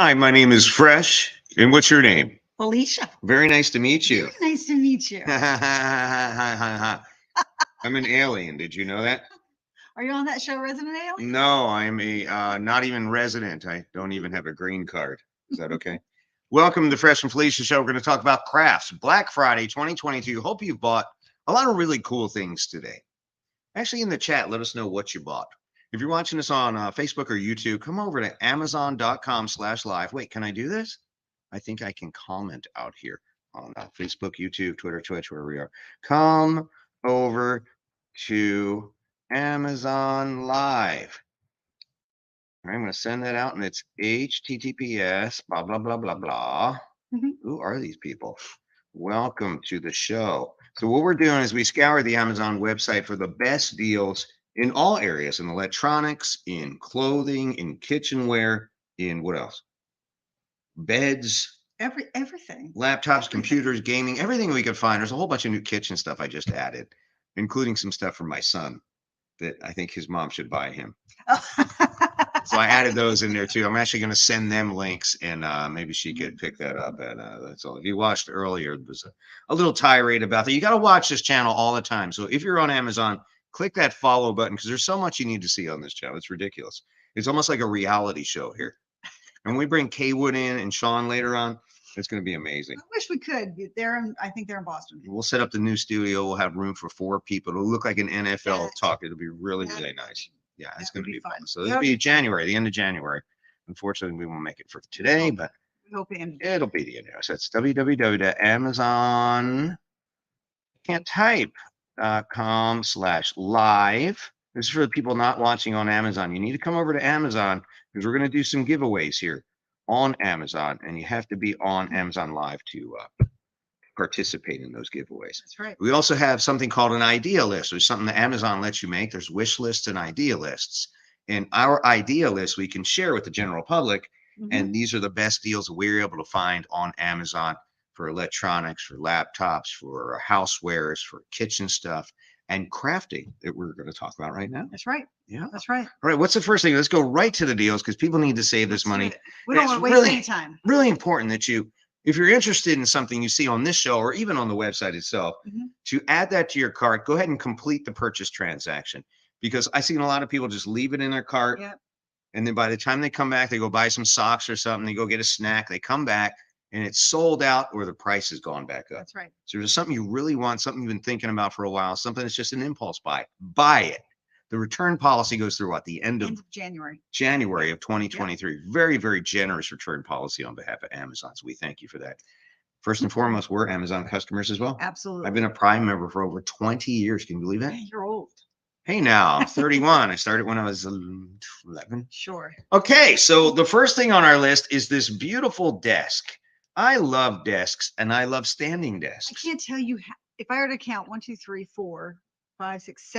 Hi, my name is Fresh. And what's your name? Alicia. Very nice to meet you. Very nice to meet you. I'm an alien. Did you know that? Are you on that show, Resident Alien? No, I'm a not even resident. I don't even have a green card. Is that okay? Welcome to the Fresh and Felicia Show. We're going to talk about crafts. Black Friday 2022. Hope you've bought a lot of really cool things today. Actually, in the chat, let us know what you bought. If you're watching this on Facebook or YouTube, come over to amazon.com/live. Wait, can I do this? I think I can comment out here on Facebook, YouTube, Twitter, Twitch, where we are. Come over to Amazon Live. All right, I'm going to send that out, and it's HTTPS, blah, blah, blah, blah, blah. Who are these people? Welcome to the show. So what we're doing is we scour the Amazon website for the best deals in all areas, in electronics, in clothing, in kitchenware, in what else? Beds, everything. Laptops, computers, gaming, everything we could find. There's a whole bunch of new kitchen stuff I just added, including some stuff for my son that I think his mom should buy him. So I added those in there too. I'm actually going to send them links, and maybe she could pick that up. And that's all. If you watched earlier, there was a little tirade about that. You got to watch this channel all the time. So if you're on Amazon, click that follow button, because there's so much you need to see on this channel. It's ridiculous. It's almost like a reality show here. And we bring Kaywood in and Sean later on. It's going to be amazing. I wish we could. I think they're in Boston. We'll set up the new studio. We'll have room for 4 people. It'll look like an NFL talk. It'll be really, really nice. Yeah, it's going to be fun. So it'll be January, the end of January. Unfortunately, we won't make it for today, but it'll be the end of January. So it's www.amazon. Can't type.com/live. This is for the people not watching on Amazon. You need to come over to Amazon, because we're going to do some giveaways here on Amazon, and you have to be on Amazon Live to participate in those giveaways. That's right. We also have something called an idea list. There's something that Amazon lets you make. There's wish lists and idea lists. And our idea list we can share with the general public. And these are the best deals that we're able to find on Amazon for electronics, for laptops, for housewares, for kitchen stuff, and crafting that we're going to talk about right now. That's right. Yeah. That's right. All right. What's the first thing? Let's go right to the deals, because people need to save this money. We don't want to waste any time. Really important that if you're interested in something you see on this show or even on the website itself, to add that to your cart, go ahead and complete the purchase transaction, because I've seen a lot of people just leave it in their cart. And then by the time they come back, they go buy some socks or something. They go get a snack. They come back and it's sold out, or the price has gone back up. That's right. So there's something you really want, something you've been thinking about for a while, something that's just an impulse buy. Buy it. The return policy goes through the end of January of 2023. Very, very generous return policy on behalf of Amazon. So we thank you for that. First and foremost, we're Amazon customers as well. Absolutely. I've been a Prime member for over 20 years. Can you believe that? Hey, you're old. Hey, now I'm 31. I started when I was 11. Sure. Okay, so the first thing on our list is this beautiful desk. I love desks, and I love standing desks. I can't tell you if I were to count 1, 2, 3, 4, 5, 6,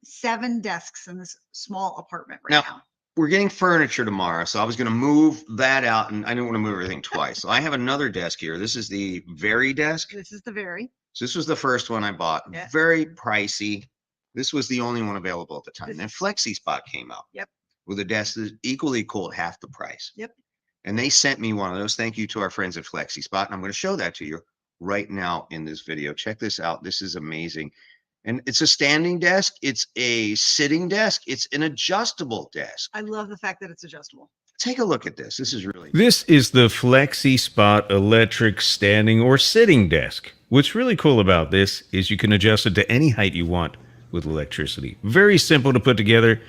7 desks in this small apartment right now. We're getting furniture tomorrow, so I was going to move that out, and I didn't want to move everything twice. So I have another desk here. This is the Very desk. This is the Very. So this was the first one I bought. Yeah. Very pricey. This was the only one available at the time. Then Flexi Spot came out. Yep. With a desk that's equally cool at half the price. Yep. And they sent me one of those. Thank you to our friends at Flexi Spot. And I'm going to show that to you right now in this video. Check this out. This is amazing. And it's a standing desk. It's a sitting desk. It's an adjustable desk. I love the fact that it's adjustable. Take a look at this. This is really cool. This is the Flexi Spot electric standing or sitting desk. What's really cool about this is you can adjust it to any height you want with electricity. Very simple to put together.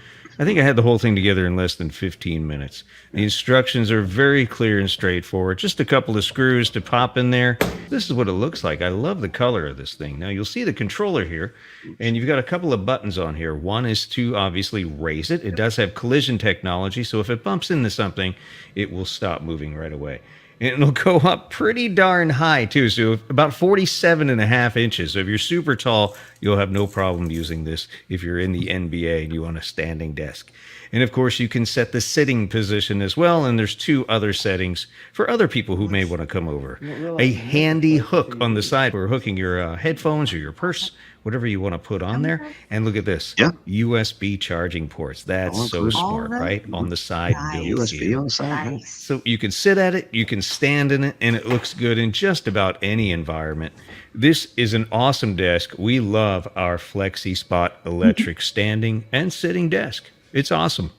I think I had the whole thing together in less than 15 minutes. The instructions are very clear and straightforward. Just a couple of screws to pop in there. This is what it looks like. I love the color of this thing. Now you'll see the controller here, and you've got a couple of buttons on here. One is to obviously raise it. It does have collision technology, so if it bumps into something, it will stop moving right away. And it'll go up pretty darn high too, so about 47.5 inches. So if you're super tall, You'll have no problem using this if you're in the NBA and you want a standing desk. And of course, you can set the sitting position as well. And there's 2 other settings for other people who may want to come over. A handy hook on the side for hooking your headphones or your purse, whatever you want to put on there. And look at this. Yeah. USB charging ports. That's All so included. smart, All right? On the side Nice. built USB in. on the side. yeah. Nice. So you can sit at it, you can stand in it, and it looks good in just about any environment. This is an awesome desk. We love our Flexi Spot electric standing and sitting desk. It's awesome.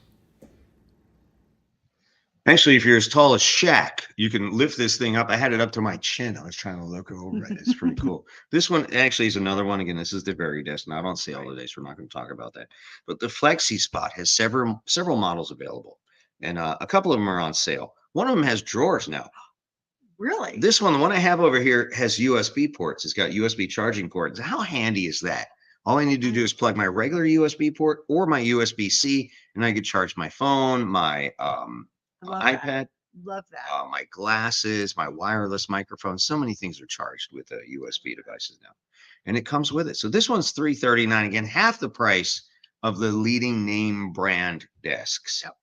Actually, if you're as tall as Shaq, you can lift this thing up. I had it up to my chin. I was trying to look over it. It's pretty cool. This one actually is another one. Again, this is the very desk, not on sale today, so we're not going to talk about that. But the Flexi Spot has several models available, and a couple of them are on sale. One of them has drawers now. Really? This one, the one I have over here, has USB ports. It's got USB charging ports. How handy is that? All I need to do is plug my regular USB port or my USB-C, and I could charge my phone, my Love that. iPad, Love that. my glasses, my wireless microphone. So many things are charged with USB devices now, and it comes with it. So this one's $339. Again, half the price of the leading name brand desks. Yep.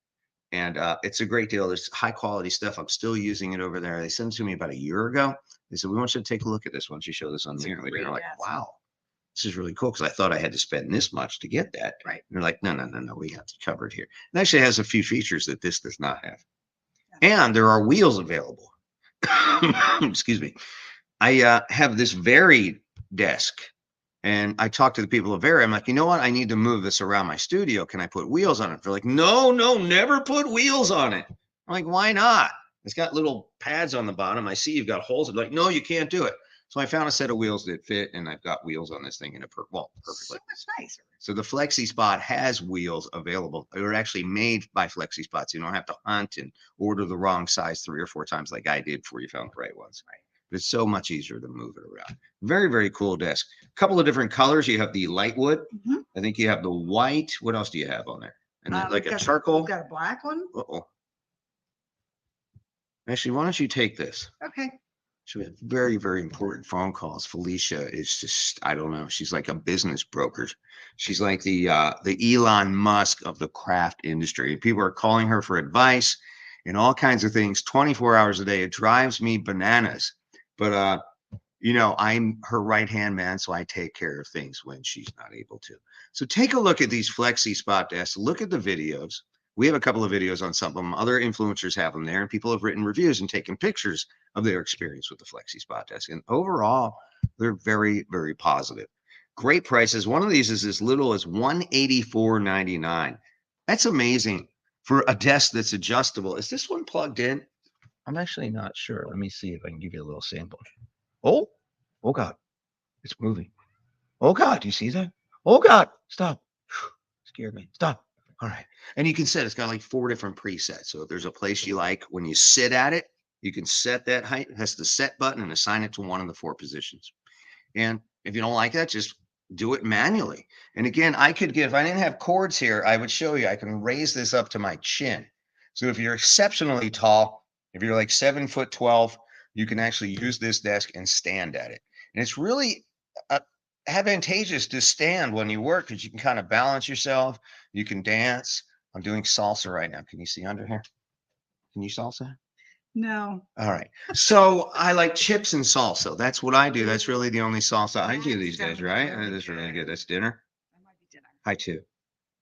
And it's a great deal. There's high quality stuff. I'm still using it over there. They sent it to me about a year ago. They said, we want you to take a look at this once you show this on the air. You're like, desk. wow, this is really cool, because I thought I had to spend this much to get that. Right. And they're like, no, we have to cover it here. It actually has a few features that this does not have. And there are wheels available. Excuse me. I have this Very desk, and I talked to the people of Very. I'm like, you know what? I need to move this around my studio. Can I put wheels on it? They're like, no, never put wheels on it. I'm like, why not? It's got little pads on the bottom. I see you've got holes. I'm like, no, you can't do it. So I found a set of wheels that fit, and I've got wheels on this thing in perfectly. So much nicer. So the Flexi Spot has wheels available. They were actually made by Flexi Spots. You don't have to hunt and order the wrong size 3 or 4 times like I did before you found the right ones. Right. It's so much easier to move it around. Very, very cool desk. A couple of different colors. You have the light wood. Mhm. I think you have the white. What else do you have on there? And then like We've a got- charcoal. we've got a black one. Uh-oh. Actually, why don't you take this? Okay. So we have very, very important phone calls. Felicia is just, I don't know. She's like a business broker. She's like the Elon Musk of the craft industry. People are calling her for advice and all kinds of things 24 hours a day. It drives me bananas. But you know, I'm her right-hand man, so I take care of things when she's not able to. So take a look at these Flexi Spot desks. Look at the videos. We have a couple of videos on some of them. Other influencers have them there, and people have written reviews and taken pictures of their experience with the Flexi Spot desk. And overall, they're very, very positive. Great prices. One of these is as little as $184.99. That's amazing for a desk that's adjustable. Is this one plugged in? I'm actually not sure. Let me see if I can give you a little sample. Oh God, it's moving. Oh God, do you see that? Oh God, stop. Scared me. Stop. All right. And you can set, it's got like 4 different presets. So if there's a place you like, when you sit at it, you can set that height. It has the set button and assign it to one of the 4 positions. And if you don't like that, just do it manually. And again, I could give, if I didn't have cords here, I would show you, I can raise this up to my chin. So if you're exceptionally tall, if you're like 7'12", you can actually use this desk and stand at it. And it's really advantageous to stand when you work, because you can kind of balance yourself. You can dance. I'm doing salsa right now. Can you see under here? Can you salsa? No. All right. So I like chips and salsa. That's what I do. That's really the only salsa I do these days, right? And that's really good. That's dinner. That might be dinner. Hi, too.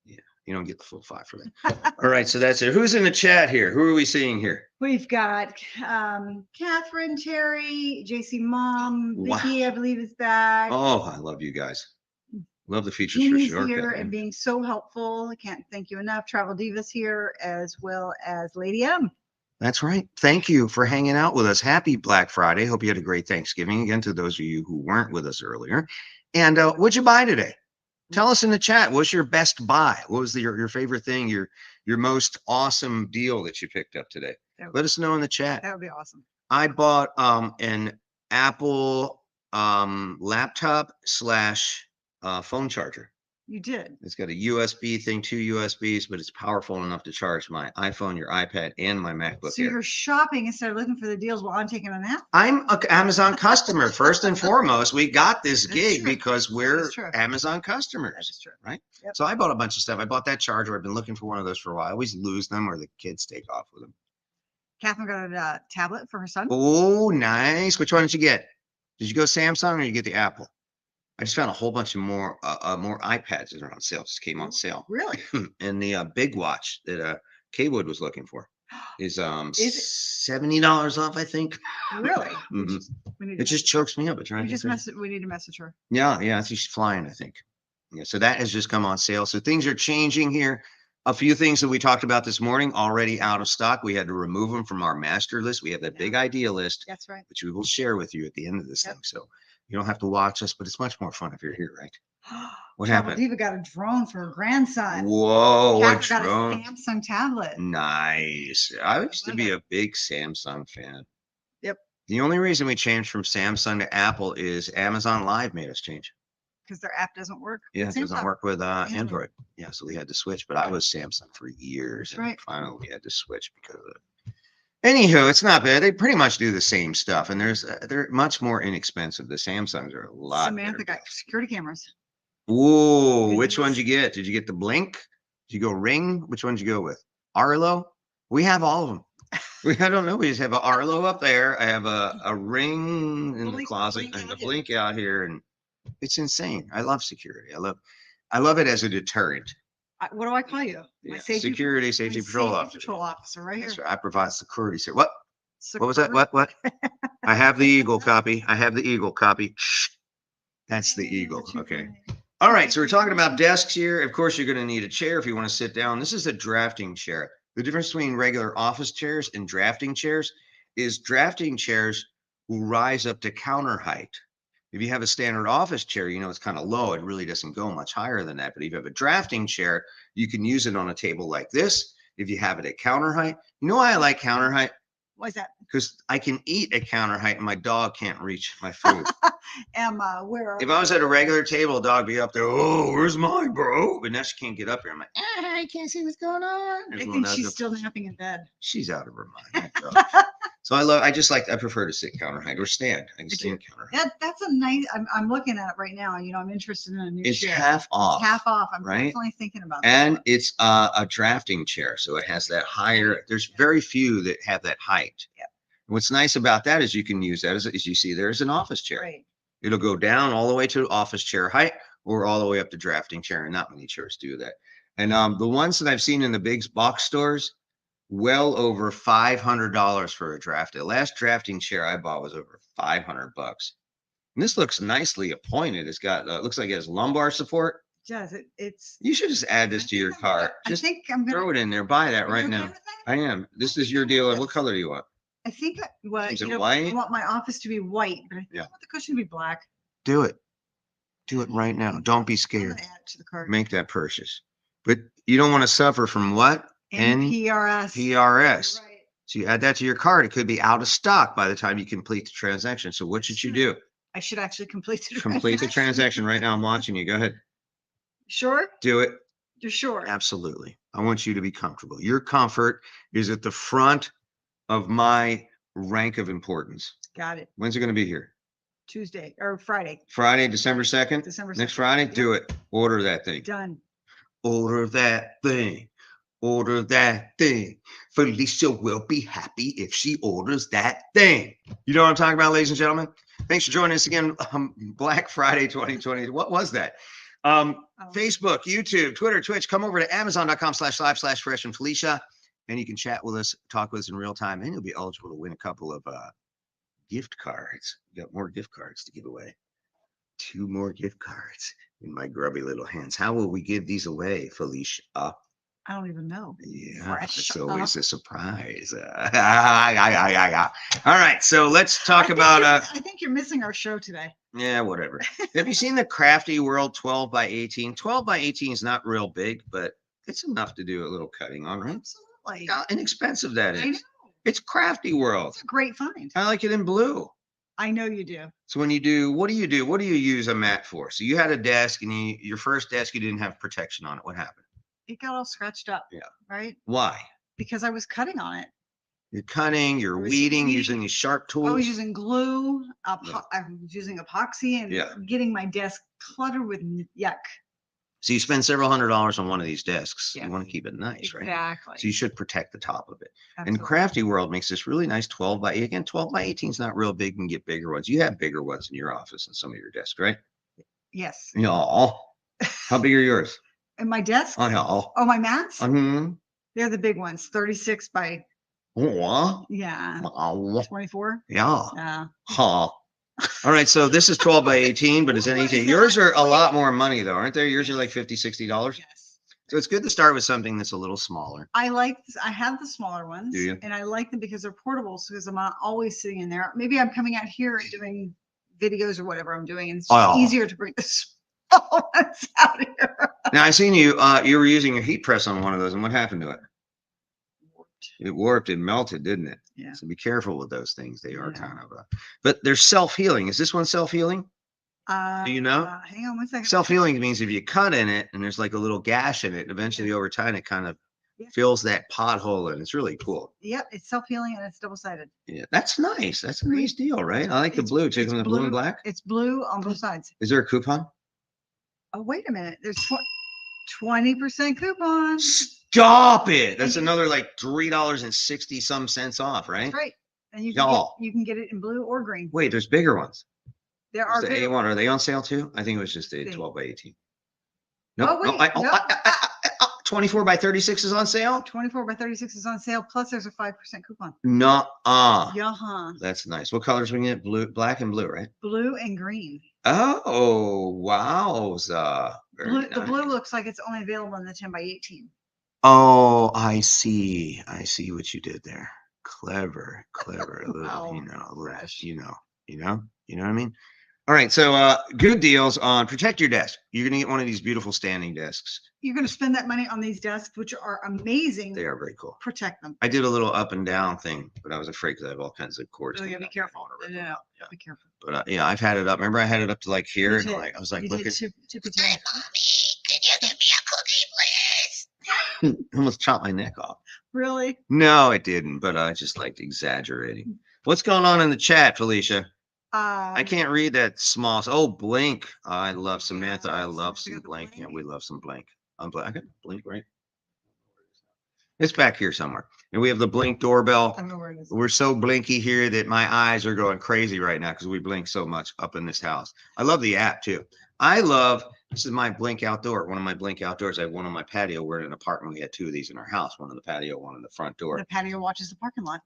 Yeah. You don't get the full 5 for that. All right. So that's it. Who's in the chat here? Who are we seeing here? We've got Catherine, Terry, JC Mom, Wow. Vicky, I believe is back. Oh, I love you guys. Love the features for Jeannie's sure. here Catherine. and being so helpful. I can't thank you enough. Travel Divas here, as well as Lady M. That's right. Thank you for hanging out with us. Happy Black Friday. Hope you had a great Thanksgiving. Again, to those of you who weren't with us earlier. And what'd you buy today? Tell us in the chat. What's your best buy? What was your favorite thing? Your most awesome deal that you picked up today? Let us know in the chat. That would be awesome. I bought an Apple laptop / phone charger. You did. It's got a USB thing, 2 USBs, but it's powerful enough to charge my iPhone, your iPad, and my MacBook So Air. you're shopping instead of looking for the deals while I'm taking a nap. I'm an Amazon customer first and foremost. We got this That's gig true. because That we're is true. Amazon That customers, is true. right? Yep. So I bought a bunch of stuff. I bought that charger. I've been looking for one of those for a while. I always lose them or the kids take off with them. Catherine got a tablet for her son. Oh, nice. Which one did you get? Did you go Samsung or did you get the Apple? I just found a whole bunch of more iPads that are on sale. Just came on sale. Really? And the big watch that K-Wood was looking for is Is it- $70 off, I think. Really? Mhm. We need It just chokes me up. It's we right. just we need to message her. Yeah, I think she's flying, I think. Yeah, so that has just come on sale. So things are changing here. A few things that we talked about this morning already out of stock. We had to remove them from our master list. We have that big idea list, That's right. which we will share with you at the end of this Yep. thing. So you don't have to watch us, but it's much more fun if you're here, right? What Travel happened? Diva got a drone for her grandson. Whoa, what Catherine got drone? a Samsung tablet. Nice. I used to love be it. a big Samsung fan. Yep. The only reason we changed from Samsung to Apple is Amazon Live made us change. Because their app doesn't work. Yeah, with it doesn't Samsung. work with Android. Android. Yeah, so we had to switch. But I was Samsung for years, That's and right. finally we had to switch because of it. Anywho, it's not bad. They pretty much do the same stuff, and they're much more inexpensive. The Samsungs are a lot. Samantha better. got security cameras. Whoa, Good which one news. did you get? Did you get the Blink? Did you go Ring? Which one did you go with? Arlo? We have all of them. I don't know. We just have an Arlo up there. I have a Ring in the Blink- closet Blink and a out here. Blink out here, and it's insane. I love security. I love it as a deterrent. What do I call you? My Yeah, safety security, safety patrol safety officer. patrol officer right here. That's right. I provide security. So what? What was that? What? I have the Eagle copy. I have the Eagle copy. Shh. That's the Eagle. Okay. All right. So we're talking about desks here. Of course, you're going to need a chair if you want to sit down. This is a drafting chair. The difference between regular office chairs and drafting chairs is drafting chairs will rise up to counter height. If you have a standard office chair, you know it's kind of low. It really doesn't go much higher than that. But if you have a drafting chair, you can use it on a table like this. If you have it at counter height, you know why I like counter height? Why is that? Because I can eat at counter height and my dog can't reach my food. Emma, where are If I was at a regular table, dog be up there. Oh, where's mine, bro? But now she can't get up here. I'm like, I can't see what's going on. I There's think little she's nuzzle. still napping in bed. She's out of her mind. that dog. So I prefer to sit counter height or stand. I can Me stand counter height. That's a nice. I'm looking at it right now. You know, I'm interested in a new It's chair. half off. Half off. I'm right? definitely thinking about And that. it's a drafting chair. So it has that higher, there's very few that have that height. Yep. What's nice about that is you can use that as you see there's an office chair. Right. It'll go down all the way to office chair height or all the way up to drafting chair. And not many chairs do that. And the ones that I've seen in the big box stores, well over $500 for a draft. The last drafting chair I bought was over $500. And this looks nicely appointed. It's got, looks like it has lumbar support. It does. It's. You should just add this to your cart. I Just think I'm gonna throw it in there. Buy that right You're okay now. with that? I am. This is your deal. What color do you want? I think what Is it you know, white? I want my office to be white, but I think Yeah. I want the cushion to be black. Do it. Do it right now. Don't be I'm scared. gonna add it to the cart. Make that purchase. But you don't want to suffer from what? NPRS. PRS. You're right. So you add that to your cart. It could be out of stock by the time you complete the transaction. So what should you do? I should actually complete the Complete the transaction right now. I'm watching you. Go ahead. Sure? Do it. You're sure? Absolutely. I want you to be comfortable. Your comfort is at the front of my rank of importance. Got it. When's it going to be here? Tuesday or Friday. Friday, December 2nd? December Next 2nd. Friday? Yep. Do it. Order that thing. Done. Order that thing. Order that thing. Felicia will be happy if she orders that thing. You know what I'm talking about, ladies and gentlemen? Thanks for joining us again. Black Friday 2020. What was that? Facebook, YouTube, Twitter, Twitch. Come over to Amazon.com/live/Fresh and Felicia, and you can chat with us, talk with us in real time, and you'll be eligible to win a couple of gift cards. We got more gift cards to give away. 2 more gift cards in my grubby little hands. How will we give these away, Felicia? I don't even know. Yeah, Fresh it's always a surprise. All right, so let's talk about I think you're missing our show today. yeah, whatever. Have you seen the Crafty World 12 by 18? 12 by 18 is not real big, but it's enough to do a little cutting on, right? Absolutely. How inexpensive that I know. is. It's Crafty World. It's a great find. I like it in blue. I know you do. So when you do, what do you do? What do you use a mat for? So you had a desk and your first desk, you didn't have protection on it. What happened? It got all scratched up. Yeah. Right. Why? Because I was cutting on it. You're cutting, you're I was weeding, weeding. using these sharp tools. I was using glue. Yeah. I was using epoxy and Yeah. getting my desk cluttered with yuck. So you spend several $100s on one of these desks. Yes. You want to keep it nice, right? Exactly. So you should protect the top of it. And Absolutely. Crafty World makes this really nice 12 by 18 is not real big. You can get bigger ones. You have bigger ones in your office and some of your desks, right? Yes. Yeah. How big are yours? And my desk. Oh, yeah. Oh, my mats. Mm-hmm. They're the big ones. 36 by Oh, yeah. wow. 24. Yeah. Yeah. Huh. All right. So this is 12 by 18, but it's an 18. Yours are a lot more money though, aren't they? Yours are like $50, $60. Yes. So it's good to start with something that's a little smaller. I have the smaller ones. Do you? And I like them because they're portable. So because I'm not always sitting in there. Maybe I'm coming out here and doing videos or whatever I'm doing. And it's just Oh. easier to bring the small ones out here. Now I seen you were using your heat press on one of those, and what happened to it? It warped, it melted, didn't it? Yeah. So be careful with those things. They are Yeah. kind of but they're self-healing. Is this one self-healing? Do you know? Hang on one second. Self-healing means if you cut in it and there's like a little gash in it, eventually over time it kind of Yeah. fills that pothole in. It's really cool. Yep, it's self-healing and it's double-sided. Yeah, that's nice. That's a nice deal, right? I like the blue too. It's The blue and black. It's blue on both sides. Is there a coupon? Oh, wait a minute. There's 20% coupon. Stop it. That's you- another like $3.60 some cents off, right? That's right. And you Y'all. can get it in blue or green. Wait, there's bigger ones. There There's are the bigger- A1. Are they on sale too? I think it was just the See. 12 by 18. Oh, No, wait, no. 24 by 36 is on sale? 24 by 36 is on sale. Plus there's a 5% coupon. No. Yeah. That's nice. What colors we get? Blue, black and blue, right? Blue and green. Oh, wow. Very The blue nice. looks like it's only available in the 10 by 18. Oh, I see. I see what you did there. Clever. A little, Wow. fresh, you know what I mean? All right. So, good deals on protect your desk. You're going to get one of these beautiful standing desks. You're going to spend that money on these desks, which are amazing. They are very cool. Protect them. I did a little up and down thing, but I was afraid because I have all kinds of cords. Oh, yeah, coming be up. careful. I don't wanna rip them Yeah, out. Yeah. be careful. But yeah, I've had it up. Remember, I had it up to like here, You and did. I was like You looking. did tippy toe. Mommy, can you give me a cookie, please? Almost chopped my neck off. Really? No, it didn't, but I just liked exaggerating. What's going on in the chat, Felicia? I can't read that small. Oh, Blink. I love Samantha. I love some Blink. Yeah, we love some Blink. I got Blink, right? It's back here somewhere. And we have the Blink doorbell. I don't know where it is. We're so blinky here that my eyes are going crazy right now because we blink so much up in this house. I love the app too. This is my Blink outdoor. One of my Blink outdoors. I have one on my patio. We're in an apartment. We had two of these in our house. One in the patio, one in the front door. The patio watches the parking lot.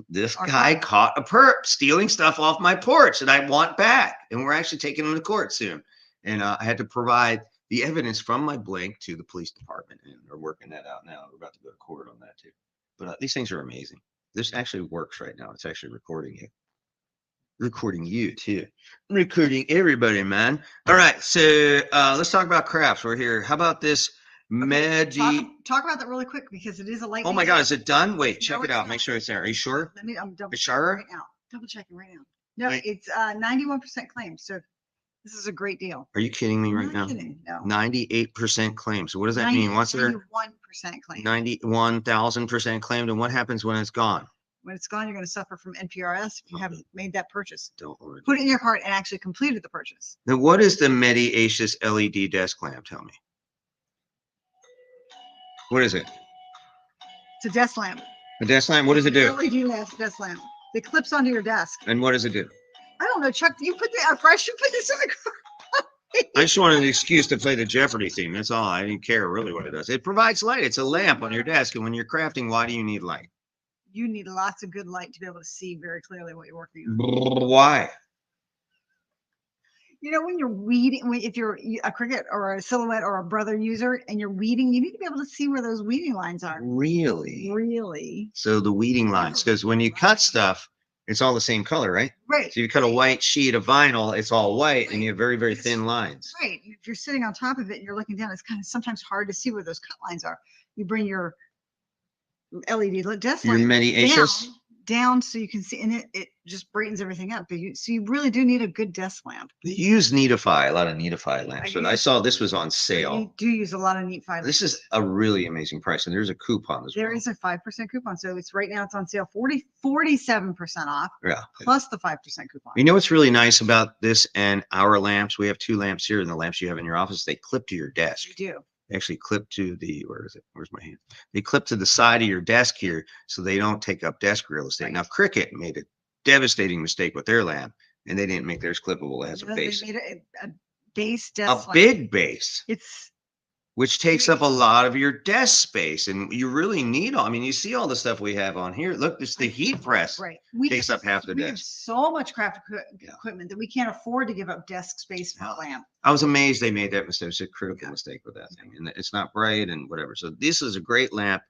This Our guy car. caught a perp stealing stuff off my porch that I want back. And we're actually taking him to court soon. And I had to provide the evidence from my Blink to the police department. And we're working that out now. We're about to go to court on that too. But these things are amazing. This actually works right now. It's actually recording you. Recording you too. Recording everybody, man. All right. So let's talk about crafts. We're here. How about this Talk about that really quick because it is a light. Oh my God, is it done? Wait, check No, it it's out. not. Make sure it's there. Are you sure? I'm double Sure? right now. Double checking right now. No, Wait. it's 91% claim. So this is a great deal. Are you kidding me I'm right not now? kidding. No. 98% claim. So what does that mean? Once they're 91% claim. 91,000% claimed, and what happens when it's gone? When it's gone, you're going to suffer from NPRS if you haven't made that purchase. Don't worry. Put it in your cart and actually completed the purchase. Now, what is the Mediacious LED desk lamp? Tell me. What is it? It's a desk lamp. A desk lamp? What does it do? LED desk lamp. It clips onto your desk. And what does it do? I don't know, Chuck. You put Fresh. You put this in the cart. I just wanted an excuse to play the Jeopardy theme. That's all. I didn't care really what it does. It provides light. It's a lamp on your desk. And when you're crafting, why do you need light? You need lots of good light to be able to see very clearly what you're working on. Why? You know, when you're weeding, if you're a Cricut or a Silhouette or a Brother user and you're weeding, you need to be able to see where those weeding lines are. Really? Really? So the weeding lines, because when you cut stuff, it's all the same color, right? Right. So you cut a white sheet of vinyl, it's all white, and you have very, very thin lines. Right. If you're sitting on top of it and you're looking down, it's kind of sometimes hard to see where those cut lines are. You bring your LED desk Your lamp Mediacious? down, down so you can see, and it just brightens everything up. But so you really do need a good desk lamp. You use Neatify, a lot of Neatify lamps, but I use- saw this was on You sale. do use a lot of neat five. This is a really amazing price, and there's a coupon as well. There is a 5% coupon. So it's right now it's on sale 47% off Yeah. plus the 5% coupon. You know what's really nice about this and our lamps? We have 2 lamps here, and the lamps you have in your office, they clip to your desk. You do. They actually clip to the, where is it? Where's my hand? They clip to the side of your desk here, so they don't take up desk real estate. Right. Now, Cricut made a devastating mistake with their lamp, and they didn't make theirs clippable. It has a They base, made a base desk a lamp. big base, It's which takes up a lot of your desk space, and you really need all. I mean, you see all the stuff we have on here. Look, it's the heat press. right. Takes up half the we have desk. so much craft Yeah. equipment that we can't afford to give up desk space for No. a lamp. I was amazed they made that mistake. It's a critical Yeah. mistake with that thing, and it's not bright and whatever. So this is a great lamp.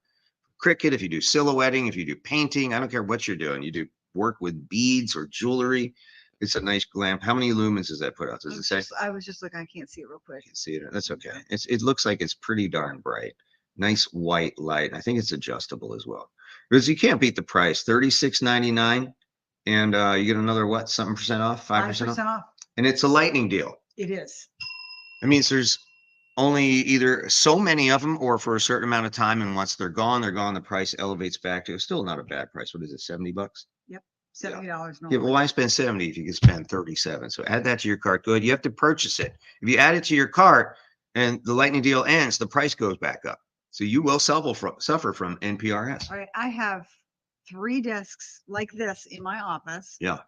Cricut, if you do silhouetting, if you do painting, I don't care what you're doing. You do work with beads or jewelry. It's a nice lamp. How many lumens does that put out? Does it say? I was just looking, I can't see it real quick. Can't see it. That's okay. It looks like it's pretty darn bright. Nice white light. I think it's adjustable as well. Because you can't beat the price. $36.99, and you get another what? Something percent off? 5% off? off. And it's a lightning deal. It is. That means there's only either so many of them or for a certain amount of time, and once they're gone, the price elevates back to still not a bad price. What is it, $70? $70. Yeah, well, why spend 70 if you can spend 37? So add that to your cart. Good. You have to purchase it. If you add it to your cart and the lightning deal ends, the price goes back up. So you will suffer from NPRS. All right. I have 3 desks like this in my office. Yeah.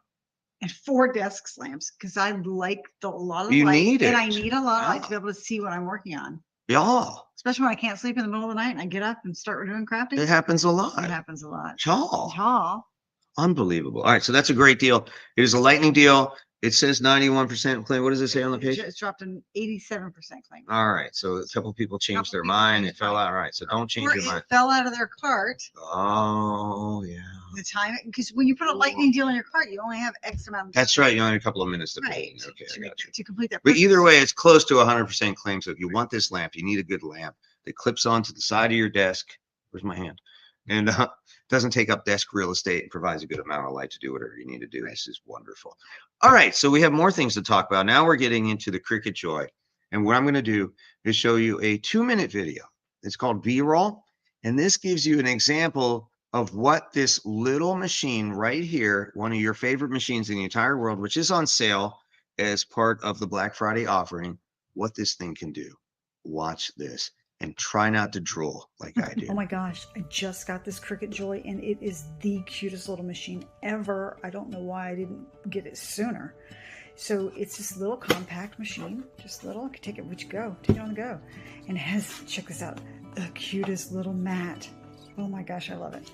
And 4 desk lamps because I like a lot of You light. need And I it. need a lot of light Yeah. to be able to see what I'm working on. Yeah. Especially when I can't sleep in the middle of the night and I get up and start doing crafting. It happens a It lot. happens a lot. Yeah. Yeah. Unbelievable. All right. So that's a great deal. It is a lightning deal. It says 91% claim. What does it say on the page? It's dropped an 87% claim. All right. So a couple people changed their people mind. It changed fell mind. out. All right. So don't change Or your it mind. fell out of their cart. Oh, yeah. The time, because when you put a lightning deal in your cart, you only have X amount of time. That's right. You only had a couple of minutes to put it Right. in. Okay. to, I got you. to complete that. But either purchase. way, it's close to 100% claim. So if you want this lamp, you need a good lamp that clips onto the side of your desk. Where's my hand? And doesn't take up desk real estate and provides a good amount of light to do whatever you need to do. This is wonderful. All right. So we have more things to talk about. Now we're getting into the Cricut Joy. And what I'm going to do is show you a 2-minute video. It's called B-roll. And this gives you an example of what this little machine right here, one of your favorite machines in the entire world, which is on sale as part of the Black Friday offering, what this thing can do. Watch this and try not to drool like I do. Oh my gosh, I just got this Cricut Joy and it is the cutest little machine ever. I don't know why I didn't get it sooner. So it's this little compact machine, just little, I could take it where'd you go, take it on the go. And it has, check this out, the cutest little mat. Oh my gosh, I love it.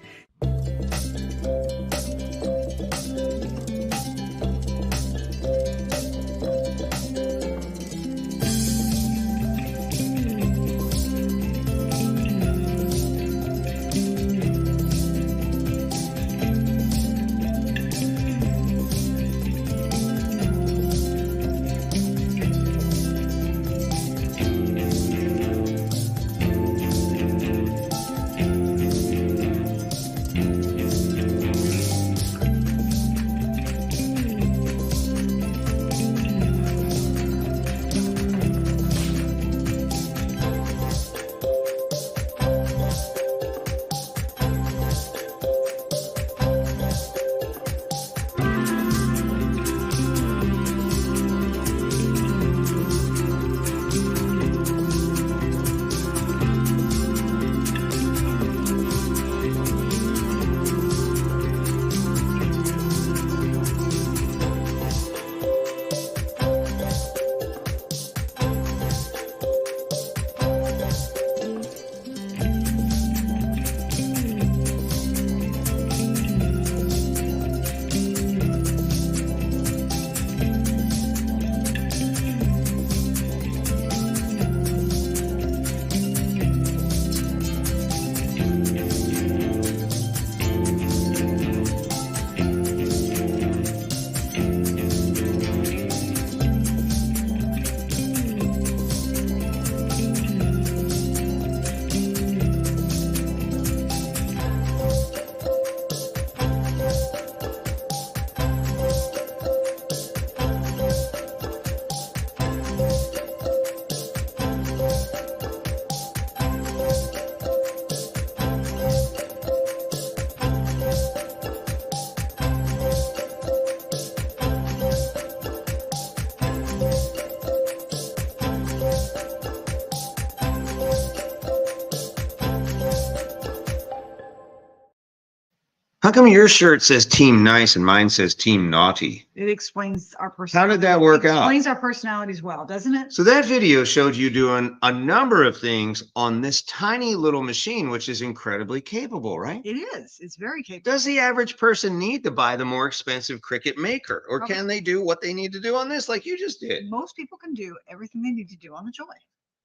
How come your shirt says Team Nice and mine says Team Naughty? It explains our How did that work out? Explains our personalities well, doesn't it? So that video showed you doing a number of things on this tiny little machine, which is incredibly capable, right? It is. It's very capable. Does the average person need to buy the more expensive Cricut maker, or Probably. can they do what they need to do on this like you just did? Most people can do everything they need to do on the Joy.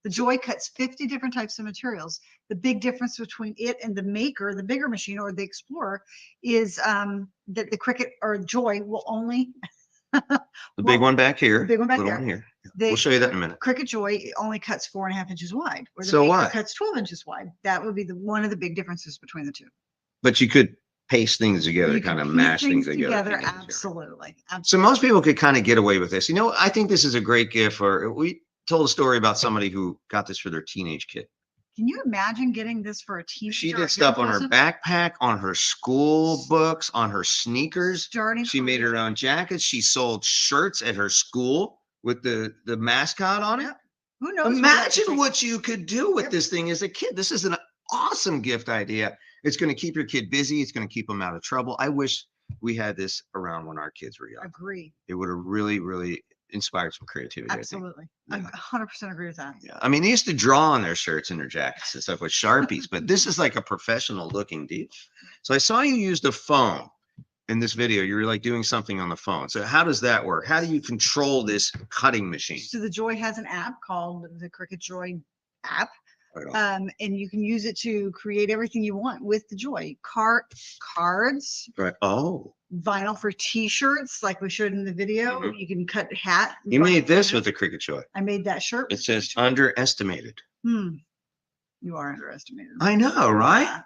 The Joy cuts 50 different types of materials. The big difference between it and the Maker, the bigger machine, or the Explorer, is that the Cricut or Joy will only The big one back here. the big one back little there. one here. the We'll show you that in a minute. Cricut Joy only cuts 4.5 inches wide, or the So Maker what? cuts 12 inches wide. That would be one of the big differences between the two. But you could paste things together, You can kind of piece mash things together. Absolutely. So most people could kind of get away with this. You know, I think this is a great gift for, we told a story about somebody who got this for their teenage kid. Can you imagine getting this for a teenager? She or a did young stuff on her person? backpack, on her school books, on her sneakers. Starting She made her own jackets. She sold shirts at her school with the mascot on it. Yep. Who knows? where that could Imagine take- what you could do with Yep. this thing as a kid. This is an awesome gift idea. It's going to keep your kid busy. It's going to keep them out of trouble. I wish we had this around when our kids were young. Agree. It would have really, really inspired some creativity. I think. Absolutely. Yeah. I 100% agree with that. Yeah. I mean, they used to draw on their shirts and their jackets and stuff with Sharpies, but this is like a professional looking deal. So I saw you use the phone in this video. You were like doing something on the phone. So how does that work? How do you control this cutting machine? So the Joy has an app called the Cricut Joy app. Right on. And you can use it to create everything you want with the Joy. Cards, Right. Oh, vinyl for T-shirts, like we showed in the video. Mhm. You can cut hat. you made this vinyl. with the Cricut Joy. I made that shirt. It with says Cricut Joy. underestimated. You are underestimated. I know, right?